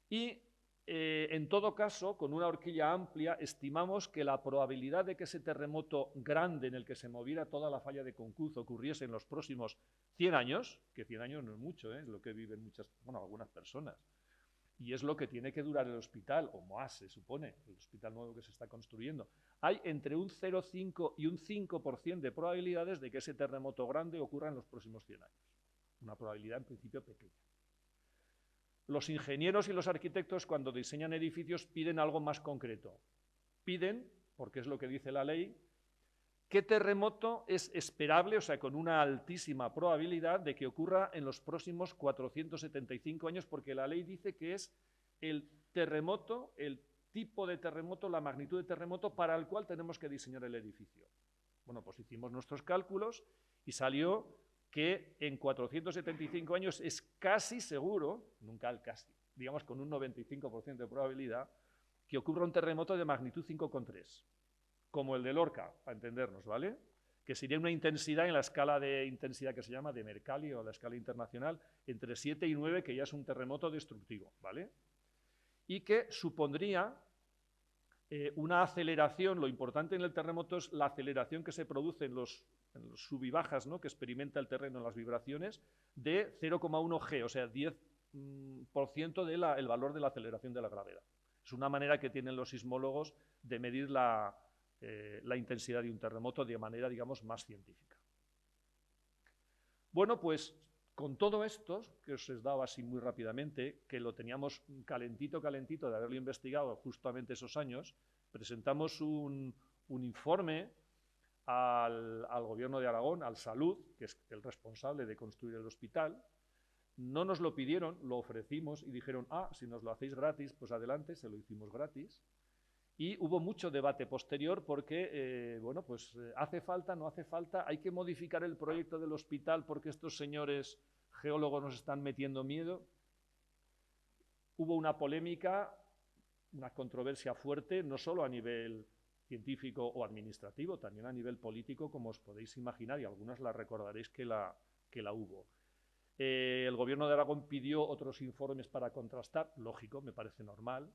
Speaker 1: Y en todo caso, con una horquilla amplia, estimamos que la probabilidad de que ese terremoto grande en el que se moviera toda la falla de Concuz ocurriese en los próximos 100 años, que 100 años no es mucho, es lo que viven algunas personas, Y es lo que tiene que durar el hospital, o más se supone, el hospital nuevo que se está construyendo. Hay entre un 0,5 y un 5% de probabilidades de que ese terremoto grande ocurra en los próximos 100 años. Una probabilidad en principio pequeña. Los ingenieros y los arquitectos, cuando diseñan edificios, piden algo más concreto. Piden, porque es lo que dice la ley, qué terremoto es esperable, o sea, con una altísima probabilidad de que ocurra en los próximos 475 años, porque la ley dice que es el terremoto, el tipo de terremoto, la magnitud de terremoto para el cual tenemos que diseñar el edificio. Bueno, pues hicimos nuestros cálculos y salió que en 475 años es casi seguro, nunca el casi, digamos con un 95% de probabilidad, que ocurra un terremoto de magnitud 5,3, como el de Lorca, para entendernos, ¿vale? Que sería una intensidad en la escala de intensidad que se llama de Mercalli o la escala internacional, entre 7 y 9, que ya es un terremoto destructivo, ¿vale? Y que supondría una aceleración. Lo importante en el terremoto es la aceleración que se produce en los sub y bajas, ¿no?, que experimenta el terreno en las vibraciones, de 0,1 G, o sea, 10% del valor de la aceleración de la gravedad. Es una manera que tienen los sismólogos de medir la intensidad de un terremoto de manera, digamos, más científica. Bueno, pues con todo esto, que os he dado así muy rápidamente, que lo teníamos calentito de haberlo investigado justamente esos años, presentamos un informe al Gobierno de Aragón, al Salud, que es el responsable de construir el hospital. No nos lo pidieron, lo ofrecimos y dijeron, si nos lo hacéis gratis, pues adelante, se lo hicimos gratis. Y hubo mucho debate posterior porque, bueno, pues hace falta, no hace falta, hay que modificar el proyecto del hospital porque estos señores geólogos nos están metiendo miedo. Hubo una polémica, una controversia fuerte, no solo a nivel científico o administrativo, también a nivel político, como os podéis imaginar, y algunas la recordaréis que la hubo. El Gobierno de Aragón pidió otros informes para contrastar, lógico, me parece normal,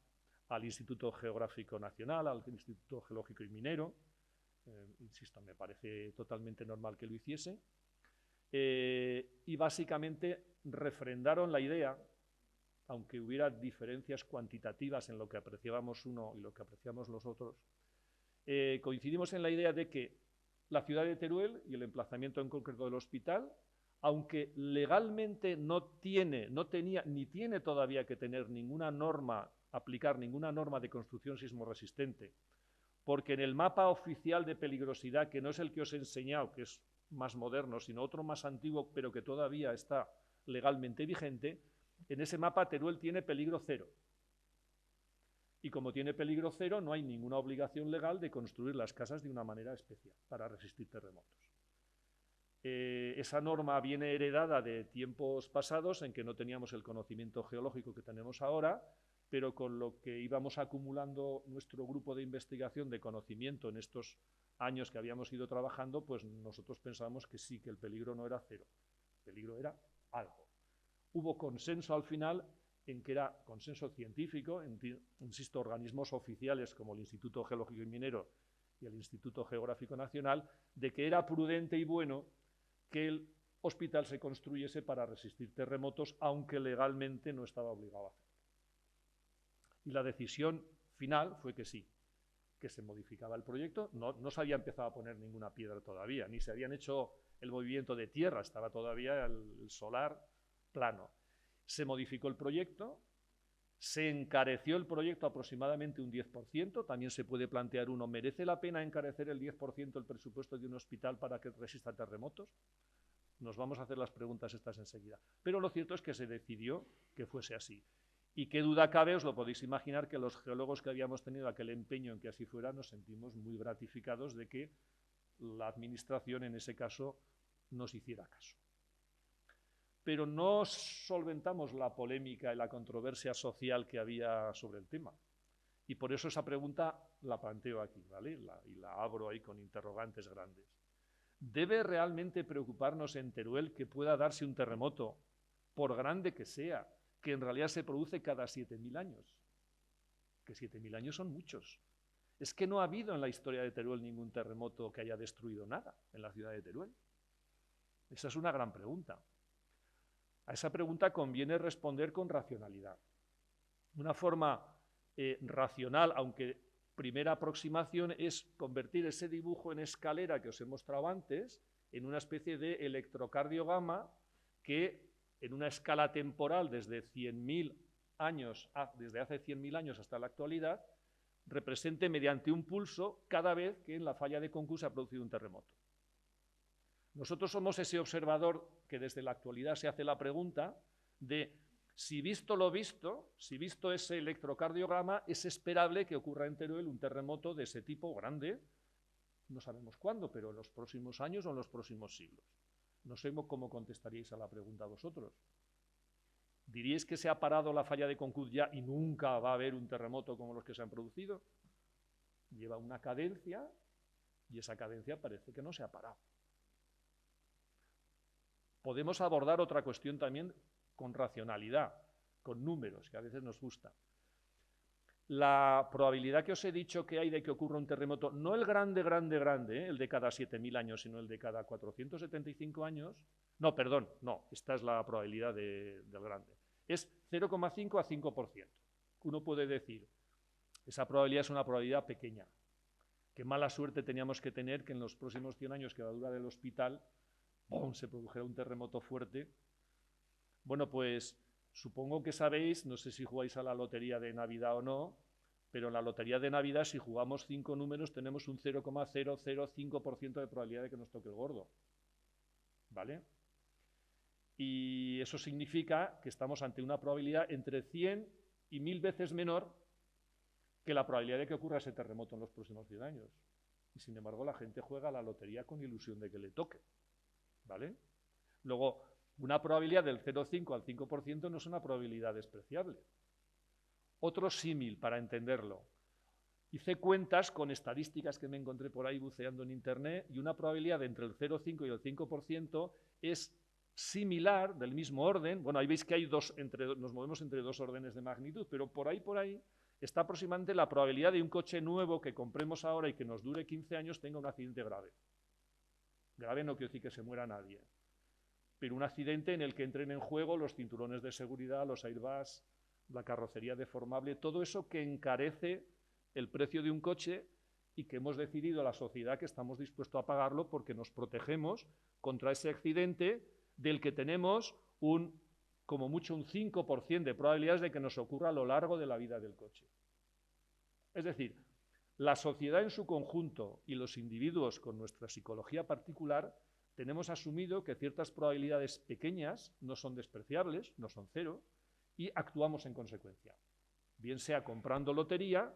Speaker 1: al Instituto Geográfico Nacional, al Instituto Geológico y Minero, insisto, me parece totalmente normal que lo hiciese, y básicamente refrendaron la idea, aunque hubiera diferencias cuantitativas en lo que apreciábamos uno y lo que apreciamos los otros, coincidimos en la idea de que la ciudad de Teruel y el emplazamiento en concreto del hospital, aunque legalmente no tenía ni tiene todavía que tener ninguna norma, aplicar ninguna norma de construcción sismorresistente, porque en el mapa oficial de peligrosidad, que no es el que os he enseñado, que es más moderno, sino otro más antiguo, pero que todavía está legalmente vigente, en ese mapa Teruel tiene peligro cero. Y como tiene peligro cero, no hay ninguna obligación legal de construir las casas de una manera especial para resistir terremotos. Esa norma viene heredada de tiempos pasados en que no teníamos el conocimiento geológico que tenemos ahora, pero con lo que íbamos acumulando nuestro grupo de investigación de conocimiento en estos años que habíamos ido trabajando, pues nosotros pensábamos que sí, que el peligro no era cero, el peligro era algo. Hubo consenso al final en que era consenso científico, insisto, organismos oficiales como el Instituto Geológico y Minero y el Instituto Geográfico Nacional, de que era prudente y bueno que el hospital se construyese para resistir terremotos, aunque legalmente no estaba obligado a hacerlo. Y la decisión final fue que sí, que se modificaba el proyecto. No se había empezado a poner ninguna piedra todavía, ni se habían hecho el movimiento de tierra, estaba todavía el solar plano. Se modificó el proyecto, se encareció el proyecto aproximadamente un 10%, también se puede plantear uno, ¿merece la pena encarecer el 10% el presupuesto de un hospital para que resista terremotos? Nos vamos a hacer las preguntas estas enseguida. Pero lo cierto es que se decidió que fuese así. Y qué duda cabe, os lo podéis imaginar, que los geólogos que habíamos tenido aquel empeño en que así fuera, nos sentimos muy gratificados de que la administración en ese caso nos hiciera caso. Pero no solventamos la polémica y la controversia social que había sobre el tema. Y por eso esa pregunta la planteo aquí, ¿vale? Y la abro ahí con interrogantes grandes. ¿Debe realmente preocuparnos en Teruel que pueda darse un terremoto, por grande que sea, que en realidad se produce cada 7.000 años? Que 7.000 años son muchos. Es que no ha habido en la historia de Teruel ningún terremoto que haya destruido nada en la ciudad de Teruel. Esa es una gran pregunta. A esa pregunta conviene responder con racionalidad. Una forma racional, aunque primera aproximación, es convertir ese dibujo en escalera que os he mostrado antes en una especie de electrocardiograma que en una escala temporal desde 100.000 años, desde hace 100.000 años hasta la actualidad, represente mediante un pulso cada vez que en la falla de Concus se ha producido un terremoto. Nosotros somos ese observador que desde la actualidad se hace la pregunta de si visto lo visto, si visto ese electrocardiograma, es esperable que ocurra en Teruel un terremoto de ese tipo grande, no sabemos cuándo, pero en los próximos años o en los próximos siglos. No sé cómo contestaríais a la pregunta vosotros. ¿Diríais que se ha parado la falla de Concuz ya y nunca va a haber un terremoto como los que se han producido? Lleva una cadencia y esa cadencia parece que no se ha parado. Podemos abordar otra cuestión también con racionalidad, con números, que a veces nos gusta. La probabilidad que os he dicho que hay de que ocurra un terremoto, no el grande, el de cada 7.000 años, sino el de cada 475 años, no, perdón, no, esta es la probabilidad del grande, es 0,5 a 5%. Uno puede decir, esa probabilidad es una probabilidad pequeña. Qué mala suerte teníamos que tener que en los próximos 100 años que va a durar el hospital, ¡pum!, se produjera un terremoto fuerte. Bueno, pues supongo que sabéis, no sé si jugáis a la lotería de Navidad o no, pero en la lotería de Navidad, si jugamos 5 números, tenemos un 0,005% de probabilidad de que nos toque el gordo. ¿Vale? Y eso significa que estamos ante una probabilidad entre 100 y 1000 veces menor que la probabilidad de que ocurra ese terremoto en los próximos 100 años. Y sin embargo, la gente juega a la lotería con ilusión de que le toque. ¿Vale? Luego, una probabilidad del 0,5 al 5% no es una probabilidad despreciable. Otro símil para entenderlo. Hice cuentas con estadísticas que me encontré por ahí buceando en internet y una probabilidad de entre el 0,5 y el 5% es similar, del mismo orden. Bueno, ahí veis que hay nos movemos entre dos órdenes de magnitud, pero por ahí está aproximadamente la probabilidad de un coche nuevo que compremos ahora y que nos dure 15 años tenga un accidente grave. Grave no quiere decir que se muera nadie, pero un accidente en el que entren en juego los cinturones de seguridad, los airbags, la carrocería deformable, todo eso que encarece el precio de un coche y que hemos decidido la sociedad que estamos dispuestos a pagarlo porque nos protegemos contra ese accidente del que tenemos como mucho un 5% de probabilidades de que nos ocurra a lo largo de la vida del coche. Es decir, la sociedad en su conjunto y los individuos con nuestra psicología particular tenemos asumido que ciertas probabilidades pequeñas no son despreciables, no son cero, y actuamos en consecuencia. Bien sea comprando lotería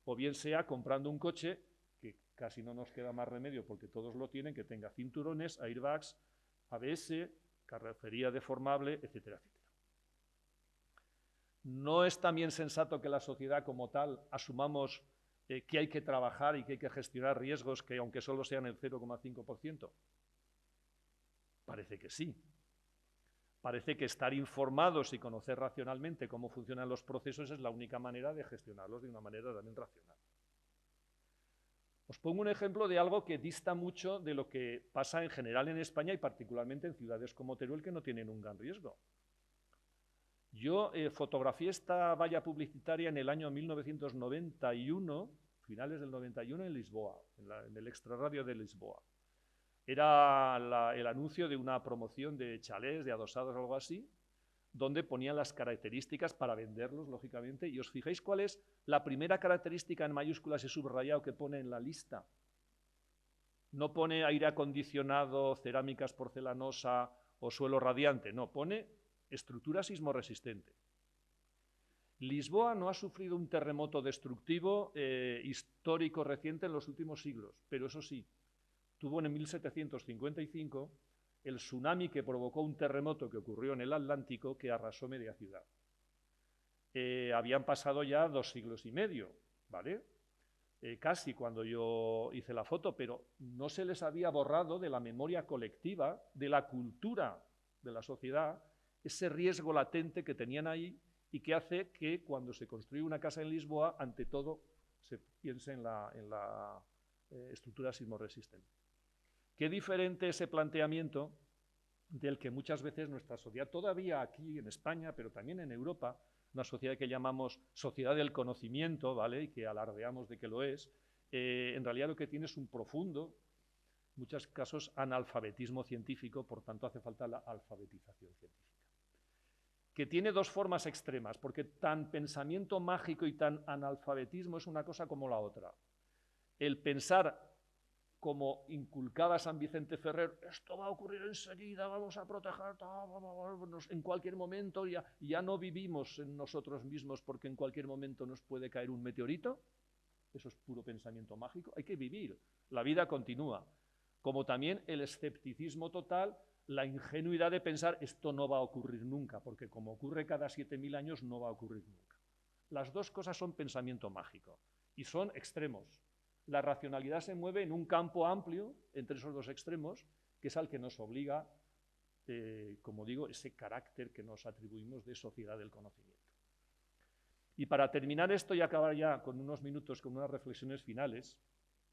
Speaker 1: o bien sea comprando un coche, que casi no nos queda más remedio porque todos lo tienen, que tenga cinturones, airbags, ABS, carrocería deformable, etcétera, etcétera. ¿No es también sensato que la sociedad como tal asumamos que hay que trabajar y que hay que gestionar riesgos que aunque solo sean el 0,5%? Parece que sí. Parece que estar informados y conocer racionalmente cómo funcionan los procesos es la única manera de gestionarlos de una manera también racional. Os pongo un ejemplo de algo que dista mucho de lo que pasa en general en España y particularmente en ciudades como Teruel que no tienen un gran riesgo. Yo fotografié esta valla publicitaria en el año 1991, finales del 91, en Lisboa, en el extrarradio de Lisboa. Era el anuncio de una promoción de chalés, de adosados o algo así, donde ponían las características para venderlos, lógicamente. Y os fijáis cuál es la primera característica en mayúsculas y subrayado que pone en la lista. No pone aire acondicionado, cerámicas porcelanosa o suelo radiante, no, pone estructura sismorresistente. Lisboa no ha sufrido un terremoto destructivo histórico reciente en los últimos siglos, pero eso sí, tuvo en 1755 el tsunami que provocó un terremoto que ocurrió en el Atlántico que arrasó media ciudad. Habían pasado ya 2 siglos y medio, ¿vale? Casi cuando yo hice la foto, pero no se les había borrado de la memoria colectiva, de la cultura de la sociedad, ese riesgo latente que tenían ahí y que hace que cuando se construye una casa en Lisboa, ante todo se piense en la estructura sismorresistente. Qué diferente ese planteamiento del que muchas veces nuestra sociedad, todavía aquí en España, pero también en Europa, una sociedad que llamamos sociedad del conocimiento, ¿vale? Y que alardeamos de que lo es, en realidad lo que tiene es un profundo, en muchos casos, analfabetismo científico, por tanto hace falta la alfabetización científica. Que tiene dos formas extremas, porque tan pensamiento mágico y tan analfabetismo es una cosa como la otra. El pensar, como inculcaba San Vicente Ferrer, esto va a ocurrir enseguida, vamos a proteger, en cualquier momento, ya no vivimos en nosotros mismos porque en cualquier momento nos puede caer un meteorito. Eso es puro pensamiento mágico. Hay que vivir, la vida continúa. Como también el escepticismo total, la ingenuidad de pensar esto no va a ocurrir nunca, porque como ocurre cada 7000 años no va a ocurrir nunca. Las dos cosas son pensamiento mágico y son extremos. La racionalidad se mueve en un campo amplio entre esos dos extremos, que es al que nos obliga, como digo, ese carácter que nos atribuimos de sociedad del conocimiento. Y para terminar esto y acabar ya con unos minutos, con unas reflexiones finales,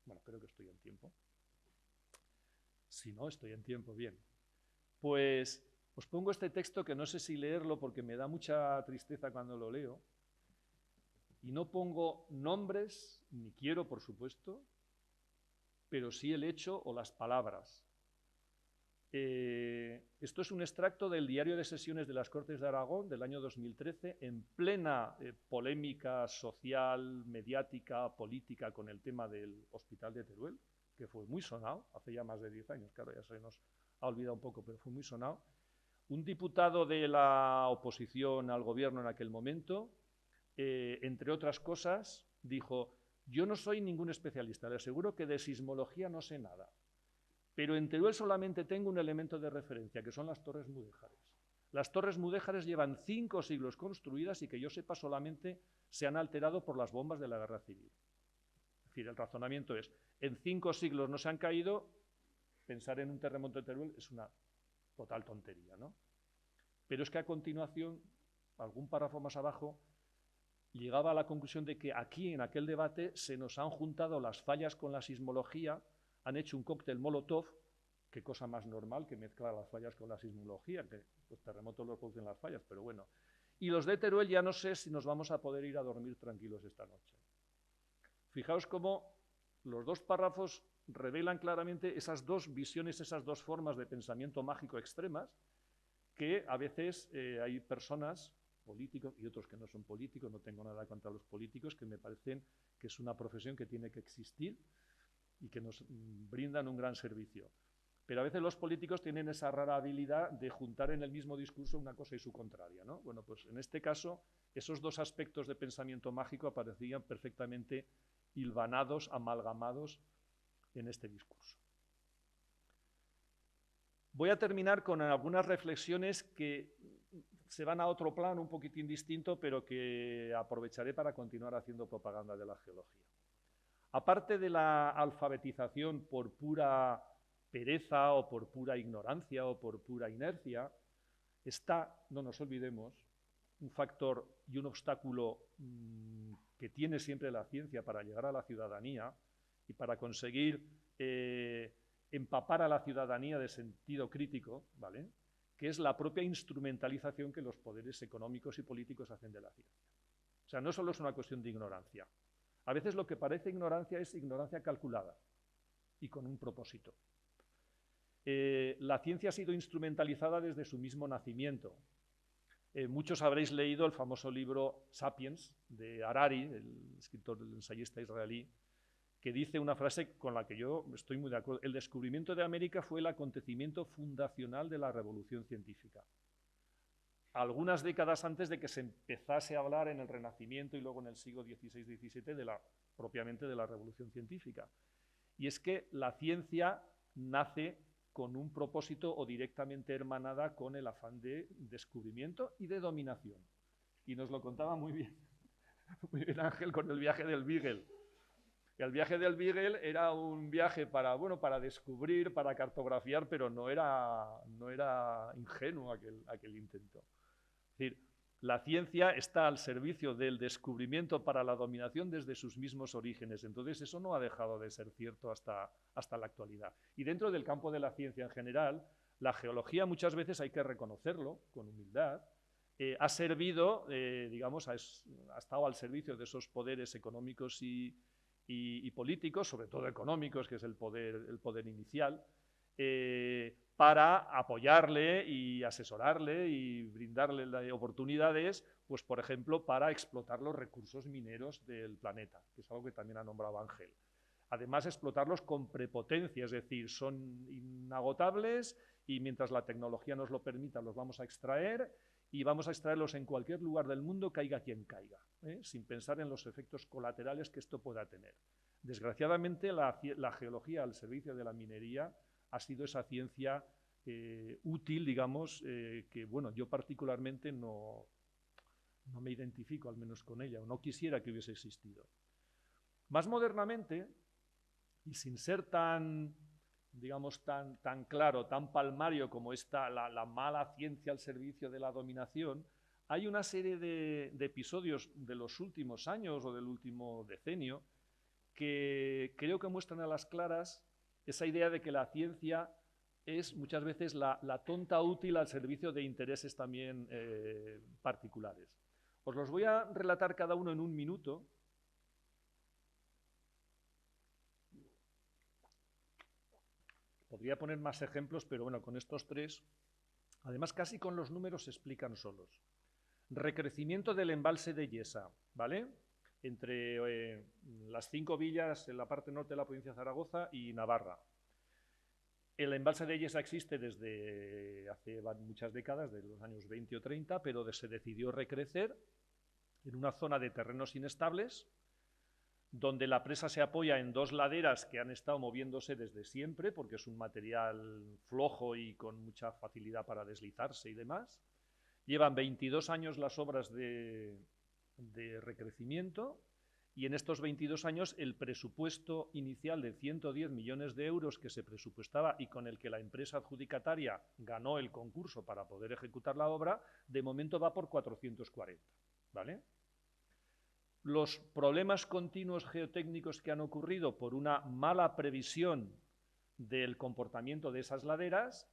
Speaker 1: bueno, creo que estoy en tiempo. Si no, estoy en tiempo, bien. Pues os pongo este texto que no sé si leerlo porque me da mucha tristeza cuando lo leo. Y no pongo nombres, ni quiero, por supuesto, pero sí el hecho o las palabras. Esto es un extracto del diario de sesiones de las Cortes de Aragón del año 2013, en plena polémica social, mediática, política con el tema del Hospital de Teruel, que fue muy sonado, hace ya más de 10 años, claro, ya se nos ha olvidado un poco, pero fue muy sonado. Un diputado de la oposición al gobierno en aquel momento, entre otras cosas, dijo: yo no soy ningún especialista, le aseguro que de sismología no sé nada, pero en Teruel solamente tengo un elemento de referencia, que son las Torres Mudéjares. Las Torres Mudéjares llevan 5 siglos construidas y que yo sepa solamente se han alterado por las bombas de la Guerra Civil. Es decir, el razonamiento es, en 5 siglos no se han caído, pensar en un terremoto de Teruel es una total tontería, ¿no? Pero es que a continuación, algún párrafo más abajo, llegaba a la conclusión de que aquí, en aquel debate, se nos han juntado las fallas con la sismología, han hecho un cóctel Molotov, qué cosa más normal que mezclar las fallas con la sismología, que los terremotos los producen las fallas, pero bueno. Y los de Teruel ya no sé si nos vamos a poder ir a dormir tranquilos esta noche. Fijaos cómo los dos párrafos revelan claramente esas dos visiones, esas dos formas de pensamiento mágico extremas, que a veces hay personas, políticos y otros que no son políticos, no tengo nada contra los políticos, que me parecen que es una profesión que tiene que existir y que nos brindan un gran servicio. Pero a veces los políticos tienen esa rara habilidad de juntar en el mismo discurso una cosa y su contraria, ¿no? Bueno, pues en este caso, esos dos aspectos de pensamiento mágico aparecían perfectamente hilvanados, amalgamados en este discurso. Voy a terminar con algunas reflexiones que se van a otro plano un poquitín distinto, pero que aprovecharé para continuar haciendo propaganda de la geología. Aparte de la alfabetización por pura pereza o por pura ignorancia o por pura inercia, está, no nos olvidemos, un factor y un obstáculo que tiene siempre la ciencia para llegar a la ciudadanía y para conseguir empapar a la ciudadanía de sentido crítico, ¿vale?, que es la propia instrumentalización que los poderes económicos y políticos hacen de la ciencia. O sea, no solo es una cuestión de ignorancia. A veces lo que parece ignorancia es ignorancia calculada y con un propósito. La ciencia ha sido instrumentalizada desde su mismo nacimiento. Muchos habréis leído el famoso libro Sapiens, de Harari, el escritor, el ensayista israelí, que dice una frase con la que yo estoy muy de acuerdo: el descubrimiento de América fue el acontecimiento fundacional de la revolución científica. Algunas décadas antes de que se empezase a hablar en el Renacimiento y luego en el siglo XVI-XVII propiamente de la revolución científica. Y es que la ciencia nace con un propósito o directamente hermanada con el afán de descubrimiento y de dominación. Y nos lo contaba muy bien Ángel con el viaje del Beagle. El viaje del Beagle era un viaje para descubrir, para cartografiar, pero no era ingenuo aquel intento. Es decir, la ciencia está al servicio del descubrimiento para la dominación desde sus mismos orígenes. Entonces, eso no ha dejado de ser cierto hasta la actualidad. Y dentro del campo de la ciencia en general, la geología muchas veces hay que reconocerlo con humildad, ha servido, digamos, ha estado al servicio de esos poderes económicos y políticos, sobre todo económicos, que es el poder inicial, para apoyarle y asesorarle y brindarle oportunidades, pues por ejemplo, para explotar los recursos mineros del planeta, que es algo que también ha nombrado Ángel. Además, explotarlos con prepotencia, es decir, son inagotables y mientras la tecnología nos lo permita, los vamos a extraer y vamos a extraerlos en cualquier lugar del mundo, caiga quien caiga, sin pensar en los efectos colaterales que esto pueda tener. Desgraciadamente, la geología al servicio de la minería ha sido esa ciencia útil, digamos, que, bueno, yo particularmente no me identifico al menos con ella, o no quisiera que hubiese existido. Más modernamente, y sin ser tan, digamos, tan claro, tan palmario como está la mala ciencia al servicio de la dominación, hay una serie de episodios de los últimos años o del último decenio que creo que muestran a las claras esa idea de que la ciencia es muchas veces la tonta útil al servicio de intereses también particulares. Os los voy a relatar cada uno en un minuto. Podría poner más ejemplos, pero bueno, con estos tres, además casi con los números se explican solos. Recrecimiento del embalse de Yesa, ¿vale? Entre las 5 villas en la parte norte de la provincia de Zaragoza y Navarra. El embalse de Yesa existe desde hace muchas décadas, de los años 20 o 30, pero se decidió recrecer en una zona de terrenos inestables, donde la presa se apoya en 2 laderas que han estado moviéndose desde siempre, porque es un material flojo y con mucha facilidad para deslizarse y demás. Llevan 22 años las obras de recrecimiento y en estos 22 años el presupuesto inicial de 110 millones de euros que se presupuestaba y con el que la empresa adjudicataria ganó el concurso para poder ejecutar la obra, de momento va por 440, ¿vale? Los problemas continuos geotécnicos que han ocurrido por una mala previsión del comportamiento de esas laderas,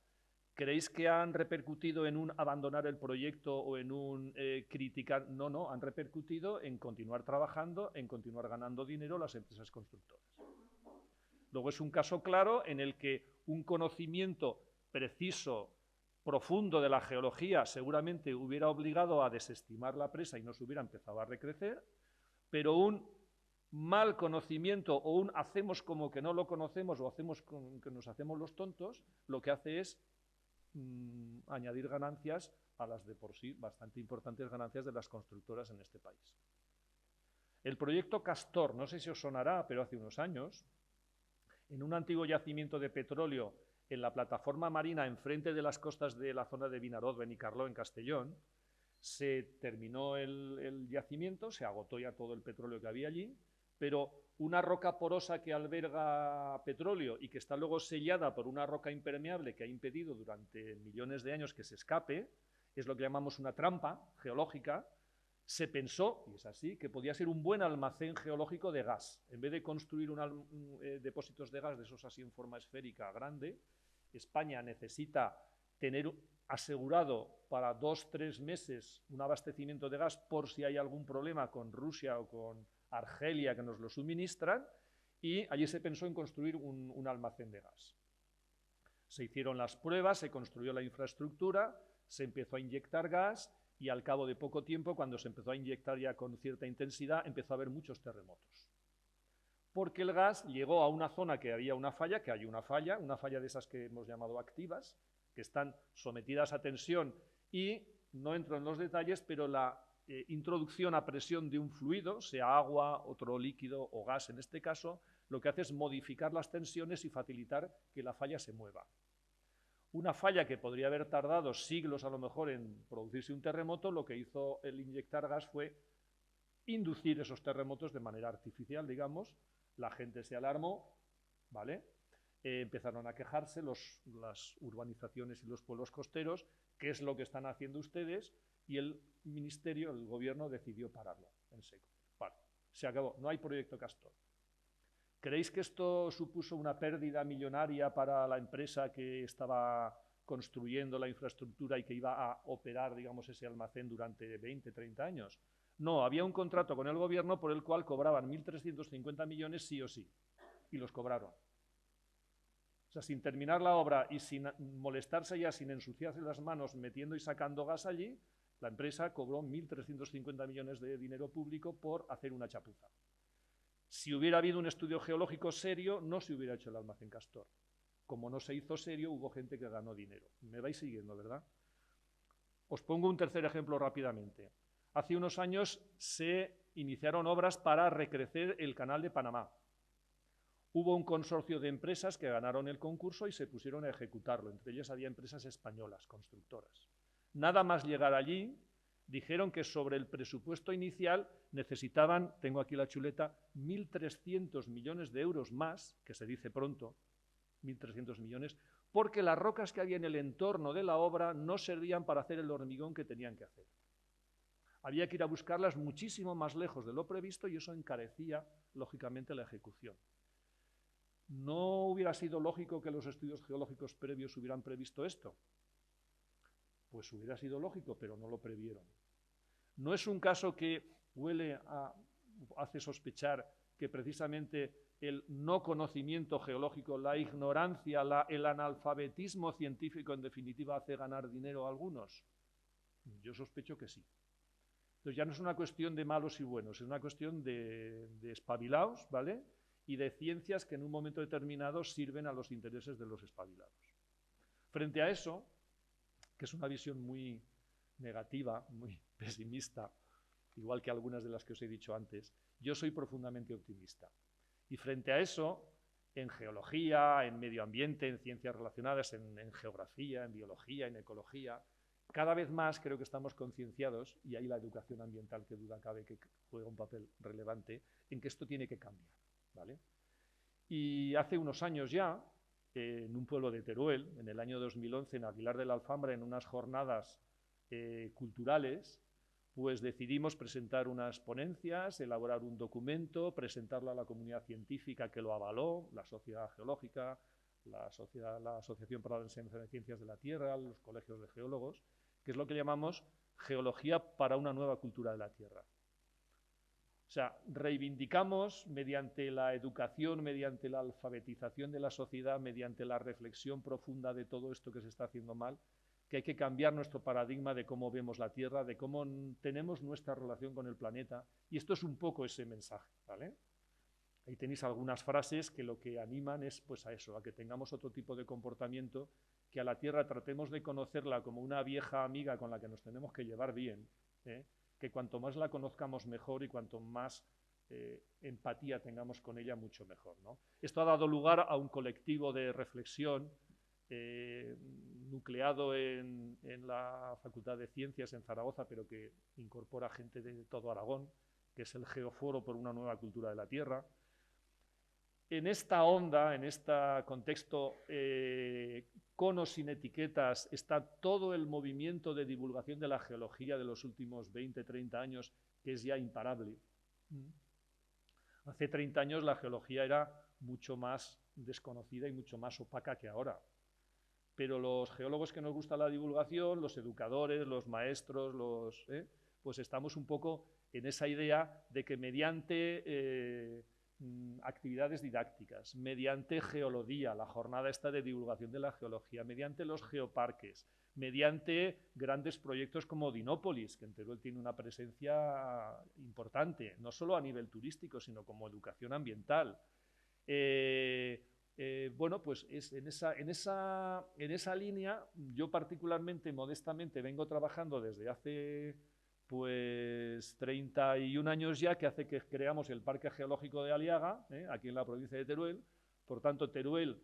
Speaker 1: ¿creéis que han repercutido en un abandonar el proyecto o en un criticar? No, no, han repercutido en continuar trabajando, en continuar ganando dinero las empresas constructoras. Luego es un caso claro en el que un conocimiento preciso, profundo de la geología seguramente hubiera obligado a desestimar la presa y no se hubiera empezado a recrecer, pero un mal conocimiento o un hacemos como que no lo conocemos o hacemos como que nos hacemos los tontos, lo que hace es añadir ganancias a las de por sí bastante importantes ganancias de las constructoras en este país. El proyecto Castor, no sé si os sonará, pero hace unos años, en un antiguo yacimiento de petróleo en la plataforma marina enfrente de las costas de la zona de Vinaròs, Benicarló, en Castellón, se terminó el yacimiento, se agotó ya todo el petróleo que había allí, pero una roca porosa que alberga petróleo y que está luego sellada por una roca impermeable que ha impedido durante millones de años que se escape, es lo que llamamos una trampa geológica. Se pensó, y es así, que podía ser un buen almacén geológico de gas. En vez de construir depósitos de gas de esos así en forma esférica grande, España necesita tener asegurado para 2-3 meses un abastecimiento de gas por si hay algún problema con Rusia o con Argelia que nos lo suministran, y allí se pensó en construir un almacén de gas. Se hicieron las pruebas, se construyó la infraestructura, se empezó a inyectar gas y al cabo de poco tiempo, cuando se empezó a inyectar ya con cierta intensidad, empezó a haber muchos terremotos. Porque el gas llegó a una zona que había una falla, una falla de esas que hemos llamado activas, que están sometidas a tensión y, no entro en los detalles, pero la introducción a presión de un fluido, sea agua, otro líquido o gas en este caso, lo que hace es modificar las tensiones y facilitar que la falla se mueva. Una falla que podría haber tardado siglos a lo mejor en producirse un terremoto, lo que hizo el inyectar gas fue inducir esos terremotos de manera artificial, digamos. La gente se alarmó, ¿vale? Empezaron a quejarse las urbanizaciones y los pueblos costeros, ¿qué es lo que están haciendo ustedes? Y el ministerio, el gobierno, decidió pararlo en seco. Vale, se acabó, no hay proyecto Castor. ¿Creéis que esto supuso una pérdida millonaria para la empresa que estaba construyendo la infraestructura y que iba a operar, digamos, ese almacén durante 20, 30 años. No, había un contrato con el gobierno por el cual cobraban 1.350 millones sí o sí, y los cobraron. O sea, sin terminar la obra y sin molestarse ya, sin ensuciarse las manos metiendo y sacando gas allí, la empresa cobró 1.350 millones de dinero público por hacer una chapuza. Si hubiera habido un estudio geológico serio, no se hubiera hecho el almacén Castor. Como no se hizo serio, hubo gente que ganó dinero. Me vais siguiendo, ¿verdad? Os pongo un tercer ejemplo rápidamente. Hace unos años se iniciaron obras para recrecer el canal de Panamá. Hubo un consorcio de empresas que ganaron el concurso y se pusieron a ejecutarlo. Entre ellas había empresas españolas, constructoras. Nada más llegar allí, dijeron que sobre el presupuesto inicial necesitaban, tengo aquí la chuleta, 1.300 millones de euros más, que se dice pronto, 1.300 millones, porque las rocas que había en el entorno de la obra no servían para hacer el hormigón que tenían que hacer. Había que ir a buscarlas muchísimo más lejos de lo previsto y eso encarecía, lógicamente, la ejecución. ¿No hubiera sido lógico que los estudios geológicos previos hubieran previsto esto? Pues hubiera sido lógico, pero no lo previeron. ¿No es un caso que hace sospechar que precisamente el no conocimiento geológico, la ignorancia, el analfabetismo científico, en definitiva, hace ganar dinero a algunos? Yo sospecho que sí. Entonces ya no es una cuestión de malos y buenos, es una cuestión de espabilados, ¿vale? Y de ciencias que en un momento determinado sirven a los intereses de los espabilados. Frente a eso, que es una visión muy negativa, muy pesimista, igual que algunas de las que os he dicho antes, yo soy profundamente optimista. Y frente a eso, en geología, en medio ambiente, en ciencias relacionadas, en geografía, en biología, en ecología, cada vez más creo que estamos concienciados, y ahí la educación ambiental, que duda cabe que juega un papel relevante, en que esto tiene que cambiar, ¿vale? Y hace unos años ya, en un pueblo de Teruel, en el año 2011, en Aguilar de la Alfambra, en unas jornadas culturales, pues decidimos presentar unas ponencias, elaborar un documento, presentarlo a la comunidad científica que lo avaló, la Sociedad Geológica, la Asociación para la Enseñanza de Ciencias de la Tierra, los colegios de geólogos, que es lo que llamamos Geología para una nueva cultura de la Tierra. O sea, reivindicamos mediante la educación, mediante la alfabetización de la sociedad, mediante la reflexión profunda de todo esto que se está haciendo mal, que hay que cambiar nuestro paradigma de cómo vemos la Tierra, de cómo tenemos nuestra relación con el planeta, y esto es un poco ese mensaje, ¿vale? Ahí tenéis algunas frases que lo que animan es pues a eso, a que tengamos otro tipo de comportamiento, que a la Tierra tratemos de conocerla como una vieja amiga con la que nos tenemos que llevar bien, que cuanto más la conozcamos mejor y cuanto más empatía tengamos con ella, mucho mejor, ¿no? Esto ha dado lugar a un colectivo de reflexión nucleado en la Facultad de Ciencias en Zaragoza, pero que incorpora gente de todo Aragón, que es el Geoforo por una nueva cultura de la Tierra. En esta onda, en este contexto con o sin etiquetas, está todo el movimiento de divulgación de la geología de los últimos 20, 30 años, que es ya imparable. Hace 30 años la geología era mucho más desconocida y mucho más opaca que ahora. Pero los geólogos que nos gusta la divulgación, los educadores, los maestros, pues estamos un poco en esa idea de que mediante actividades didácticas, mediante Geolodía, la jornada esta de divulgación de la geología, mediante los geoparques, mediante grandes proyectos como Dinópolis, que en Teruel tiene una presencia importante, no solo a nivel turístico, sino como educación ambiental. Bueno, pues en esa línea, yo particularmente, modestamente, vengo trabajando desde hace pues 31 años ya, que hace que creamos el Parque Geológico de Aliaga, aquí en la provincia de Teruel. Por tanto, Teruel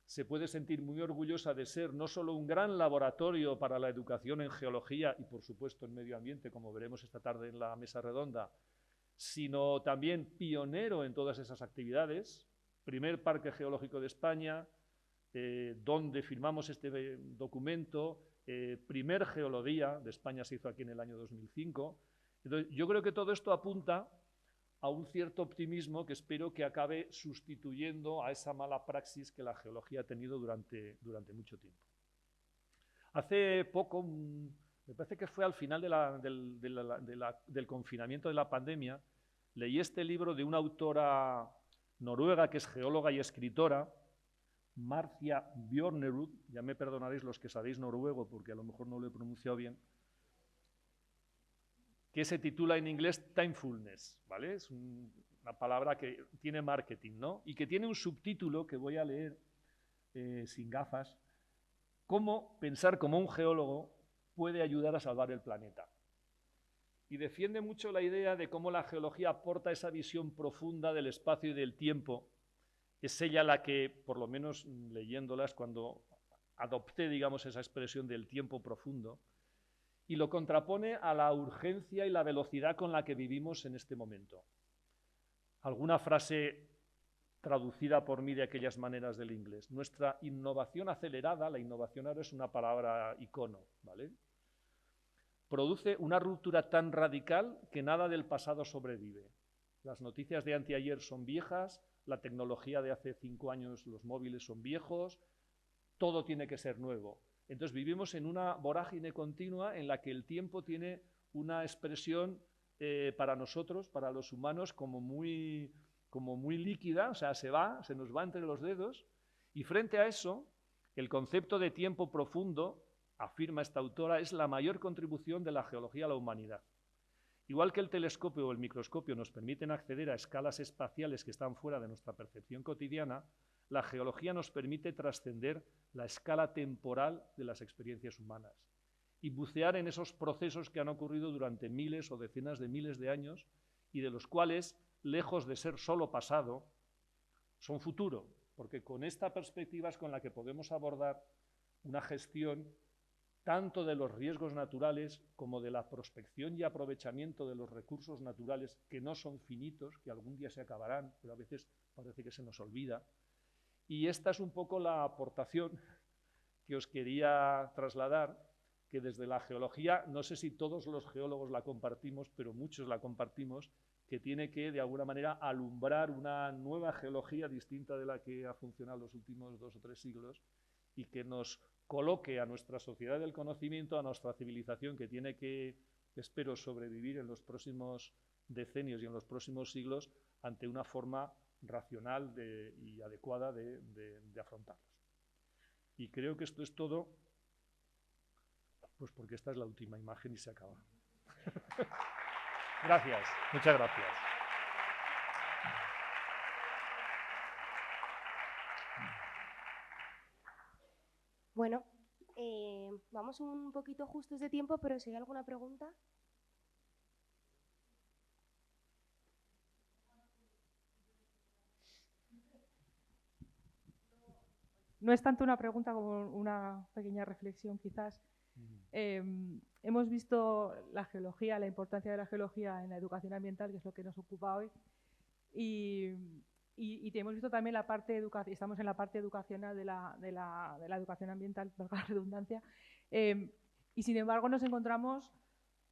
Speaker 1: se puede sentir muy orgullosa de ser no solo un gran laboratorio para la educación en geología y, por supuesto, en medio ambiente, como veremos esta tarde en la mesa redonda, sino también pionero en todas esas actividades. Primer Parque Geológico de España, donde firmamos este documento, primer Geolodía de España se hizo aquí en el año 2005. Entonces, yo creo que todo esto apunta a un cierto optimismo que espero que acabe sustituyendo a esa mala praxis que la geología ha tenido durante mucho tiempo. Hace poco, me parece que fue al final del confinamiento de la pandemia, leí este libro de una autora noruega que es geóloga y escritora, Marcia Bjornerud, ya me perdonaréis los que sabéis noruego porque a lo mejor no lo he pronunciado bien, que se titula en inglés Timefulness, ¿vale? Es una palabra que tiene marketing, ¿no? Y que tiene un subtítulo que voy a leer sin gafas, cómo pensar como un geólogo puede ayudar a salvar el planeta. Y defiende mucho la idea de cómo la geología aporta esa visión profunda del espacio y del tiempo. Es ella la que, por lo menos leyéndolas, cuando adopté, digamos, esa expresión del tiempo profundo, y lo contrapone a la urgencia y la velocidad con la que vivimos en este momento. Alguna frase traducida por mí de aquellas maneras del inglés. Nuestra innovación acelerada, la innovación ahora es una palabra icono, ¿vale? Produce una ruptura tan radical que nada del pasado sobrevive. Las noticias de anteayer son viejas, la tecnología de hace 5 años, los móviles son viejos, todo tiene que ser nuevo. Entonces vivimos en una vorágine continua en la que el tiempo tiene una expresión para nosotros, para los humanos, como muy líquida, o sea, se nos va entre los dedos, y frente a eso, el concepto de tiempo profundo, afirma esta autora, es la mayor contribución de la geología a la humanidad. Igual que el telescopio o el microscopio nos permiten acceder a escalas espaciales que están fuera de nuestra percepción cotidiana, la geología nos permite trascender la escala temporal de las experiencias humanas y bucear en esos procesos que han ocurrido durante miles o decenas de miles de años y de los cuales, lejos de ser solo pasado, son futuro, porque con esta perspectiva es con la que podemos abordar una gestión tanto de los riesgos naturales como de la prospección y aprovechamiento de los recursos naturales que no son finitos, que algún día se acabarán, pero a veces parece que se nos olvida. Y esta es un poco la aportación que os quería trasladar, que desde la geología, no sé si todos los geólogos la compartimos, pero muchos la compartimos, que tiene que, de alguna manera, alumbrar una nueva geología distinta de la que ha funcionado los últimos 2 o 3 siglos y que nos coloque a nuestra sociedad del conocimiento, a nuestra civilización, que tiene que, espero, sobrevivir en los próximos decenios y en los próximos siglos ante una forma racional y adecuada de afrontarlos. Y creo que esto es todo, pues porque esta es la última imagen y se acaba. Gracias, muchas gracias.
Speaker 2: Bueno, vamos un poquito justos de tiempo, pero si hay alguna pregunta.
Speaker 3: No es tanto una pregunta como una pequeña reflexión, quizás. Hemos visto la geología, la importancia de la geología en la educación ambiental, que es lo que nos ocupa hoy, y hemos visto también la parte educativa, estamos en la parte educacional de la educación ambiental, por la redundancia, y sin embargo nos encontramos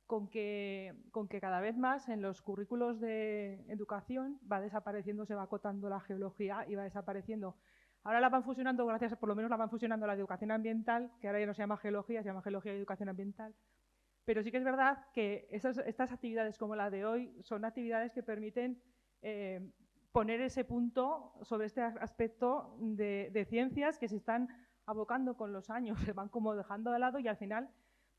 Speaker 3: con que cada vez más en los currículos de educación va desapareciendo, se va acotando la geología y va desapareciendo. Ahora la van fusionando, por lo menos la van fusionando la educación ambiental, que ahora ya no se llama geología, se llama geología y educación ambiental. Pero sí que es verdad que estas actividades como la de hoy son actividades que permiten poner ese punto sobre este aspecto de ciencias que se están abocando con los años, se van como dejando de lado y al final,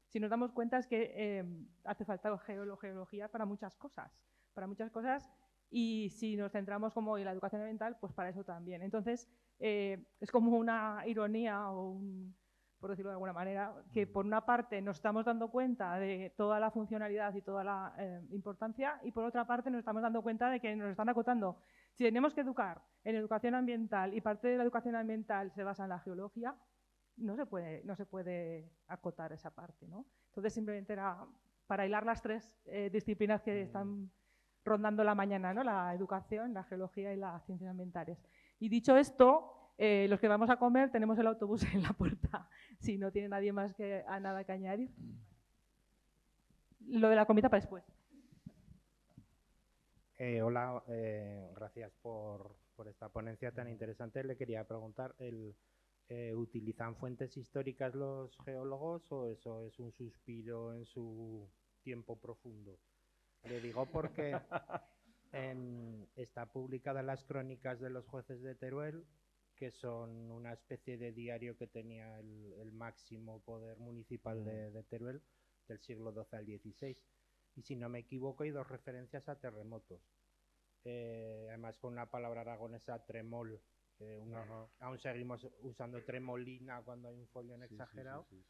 Speaker 3: si nos damos cuenta, es que hace falta geología para muchas cosas, y si nos centramos como en la educación ambiental, pues para eso también. Entonces, es como una ironía, por decirlo de alguna manera, que por una parte nos estamos dando cuenta de toda la funcionalidad y toda la importancia, y por otra parte nos estamos dando cuenta de que nos están acotando. Si tenemos que educar en educación ambiental y parte de la educación ambiental se basa en la geología, no se puede acotar esa parte, ¿no? Entonces, simplemente era para hilar las 3 disciplinas que están rondando la mañana, ¿no? La educación, la geología y las ciencias ambientales. Y dicho esto, los que vamos a comer tenemos el autobús en la puerta, si no tiene nadie más nada que añadir. Lo de la comida para después.
Speaker 4: Hola, gracias por esta ponencia tan interesante. Le quería preguntar, ¿Utilizan fuentes históricas los geólogos o eso es un suspiro en su tiempo profundo? Le digo porque está publicada en las crónicas de los jueces de Teruel, que son una especie de diario que tenía el máximo poder municipal de Teruel del siglo XII al XVI. Y si no me equivoco, hay 2 referencias a terremotos. Además con una palabra aragonesa, tremol. Aún seguimos usando tremolina cuando hay un follón exagerado. Sí.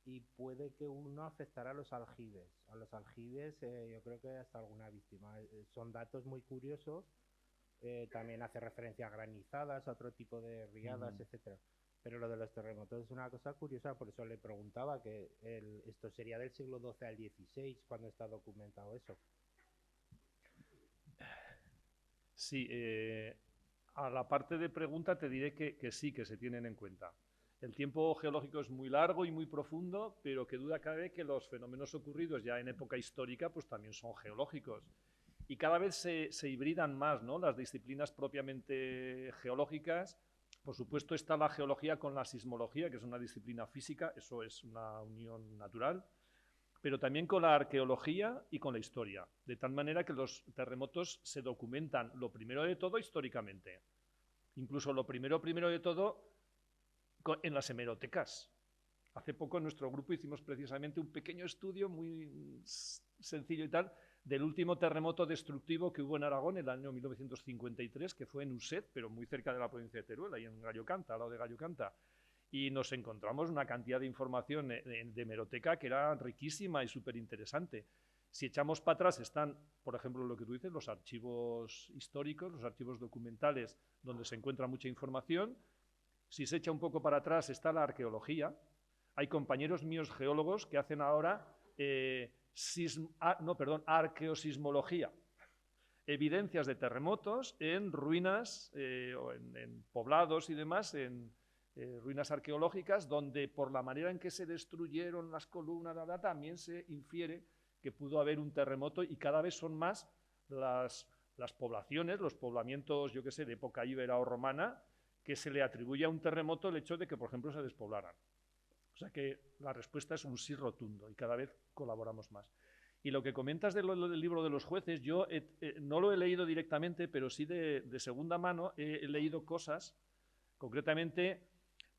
Speaker 4: Y puede que uno afectara a los aljibes. A los aljibes yo creo que hasta alguna víctima. Son datos muy curiosos. También hace referencia a granizadas, a otro tipo de riadas, etcétera. Pero lo de los terremotos es una cosa curiosa, por eso le preguntaba que esto sería del siglo XII al XVI, cuando está documentado eso.
Speaker 1: Sí, a la parte de pregunta te diré que sí, que se tienen en cuenta. El tiempo geológico es muy largo y muy profundo, pero que duda cabe que los fenómenos ocurridos ya en época histórica pues también son geológicos. Y cada vez se hibridan más, ¿no?, las disciplinas propiamente geológicas. Por supuesto está la geología con la sismología, que es una disciplina física, eso es una unión natural, pero también con la arqueología y con la historia, de tal manera que los terremotos se documentan, lo primero de todo, históricamente. Incluso lo primero de todo, en las hemerotecas. Hace poco en nuestro grupo hicimos precisamente un pequeño estudio muy sencillo y tal, del último terremoto destructivo que hubo en Aragón en el año 1953, que fue en Uset, pero muy cerca de la provincia de Teruel, ahí en Gallocanta, al lado de Gallocanta. Y nos encontramos una cantidad de información de hemeroteca que era riquísima y súper interesante. Si echamos para atrás están, por ejemplo, lo que tú dices, los archivos históricos, los archivos documentales, donde se encuentra mucha información. Si se echa un poco para atrás está la arqueología. Hay compañeros míos geólogos que hacen ahora arqueosismología, evidencias de terremotos en ruinas o en poblados y demás, en ruinas arqueológicas, donde por la manera en que se destruyeron las columnas, también se infiere que pudo haber un terremoto, y cada vez son más las poblaciones, los poblamientos, yo qué sé, de época íbera o romana, que se le atribuye a un terremoto el hecho de que, por ejemplo, se despoblaran. O sea que la respuesta es un sí rotundo y cada vez colaboramos más. Y lo que comentas del libro de los jueces, yo no lo he leído directamente, pero sí de segunda mano he leído cosas. Concretamente,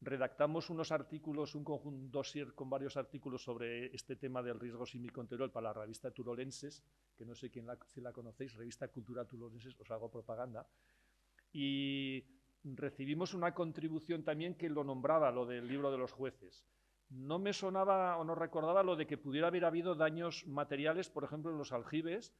Speaker 1: redactamos unos artículos, un dossier con varios artículos sobre este tema del riesgo sísmico en Teruel para la revista Turolenses, que no sé si la conocéis, Revista Cultura Turolenses, os hago propaganda. Y recibimos una contribución también que lo nombraba, lo del libro de los jueces. No me sonaba o no recordaba lo de que pudiera haber habido daños materiales, por ejemplo, en los aljibes,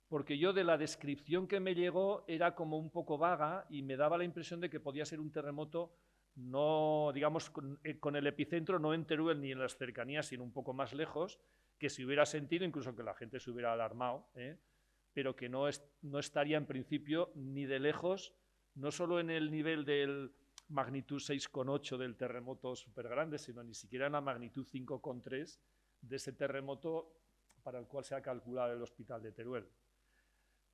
Speaker 1: porque yo de la descripción que me llegó era como un poco vaga y me daba la impresión de que podía ser un terremoto, no, digamos, con el epicentro no en Teruel ni en las cercanías, sino un poco más lejos, que se hubiera sentido, incluso que la gente se hubiera alarmado, pero que no estaría en principio ni de lejos, no solo en el nivel del magnitud 6,8 del terremoto súper grande, sino ni siquiera en la magnitud 5,3 de ese terremoto para el cual se ha calculado el hospital de Teruel.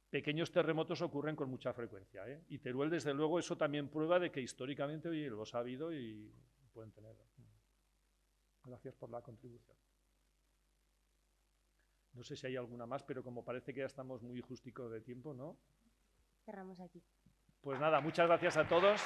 Speaker 1: Pequeños terremotos ocurren con mucha frecuencia, y Teruel, desde luego, eso también prueba de que históricamente, oye, los ha habido y pueden tenerlo. Gracias por la contribución. No sé si hay alguna más, pero como parece que ya estamos muy justicos de tiempo, ¿no?
Speaker 2: Cerramos aquí.
Speaker 1: Pues nada, muchas gracias a todos.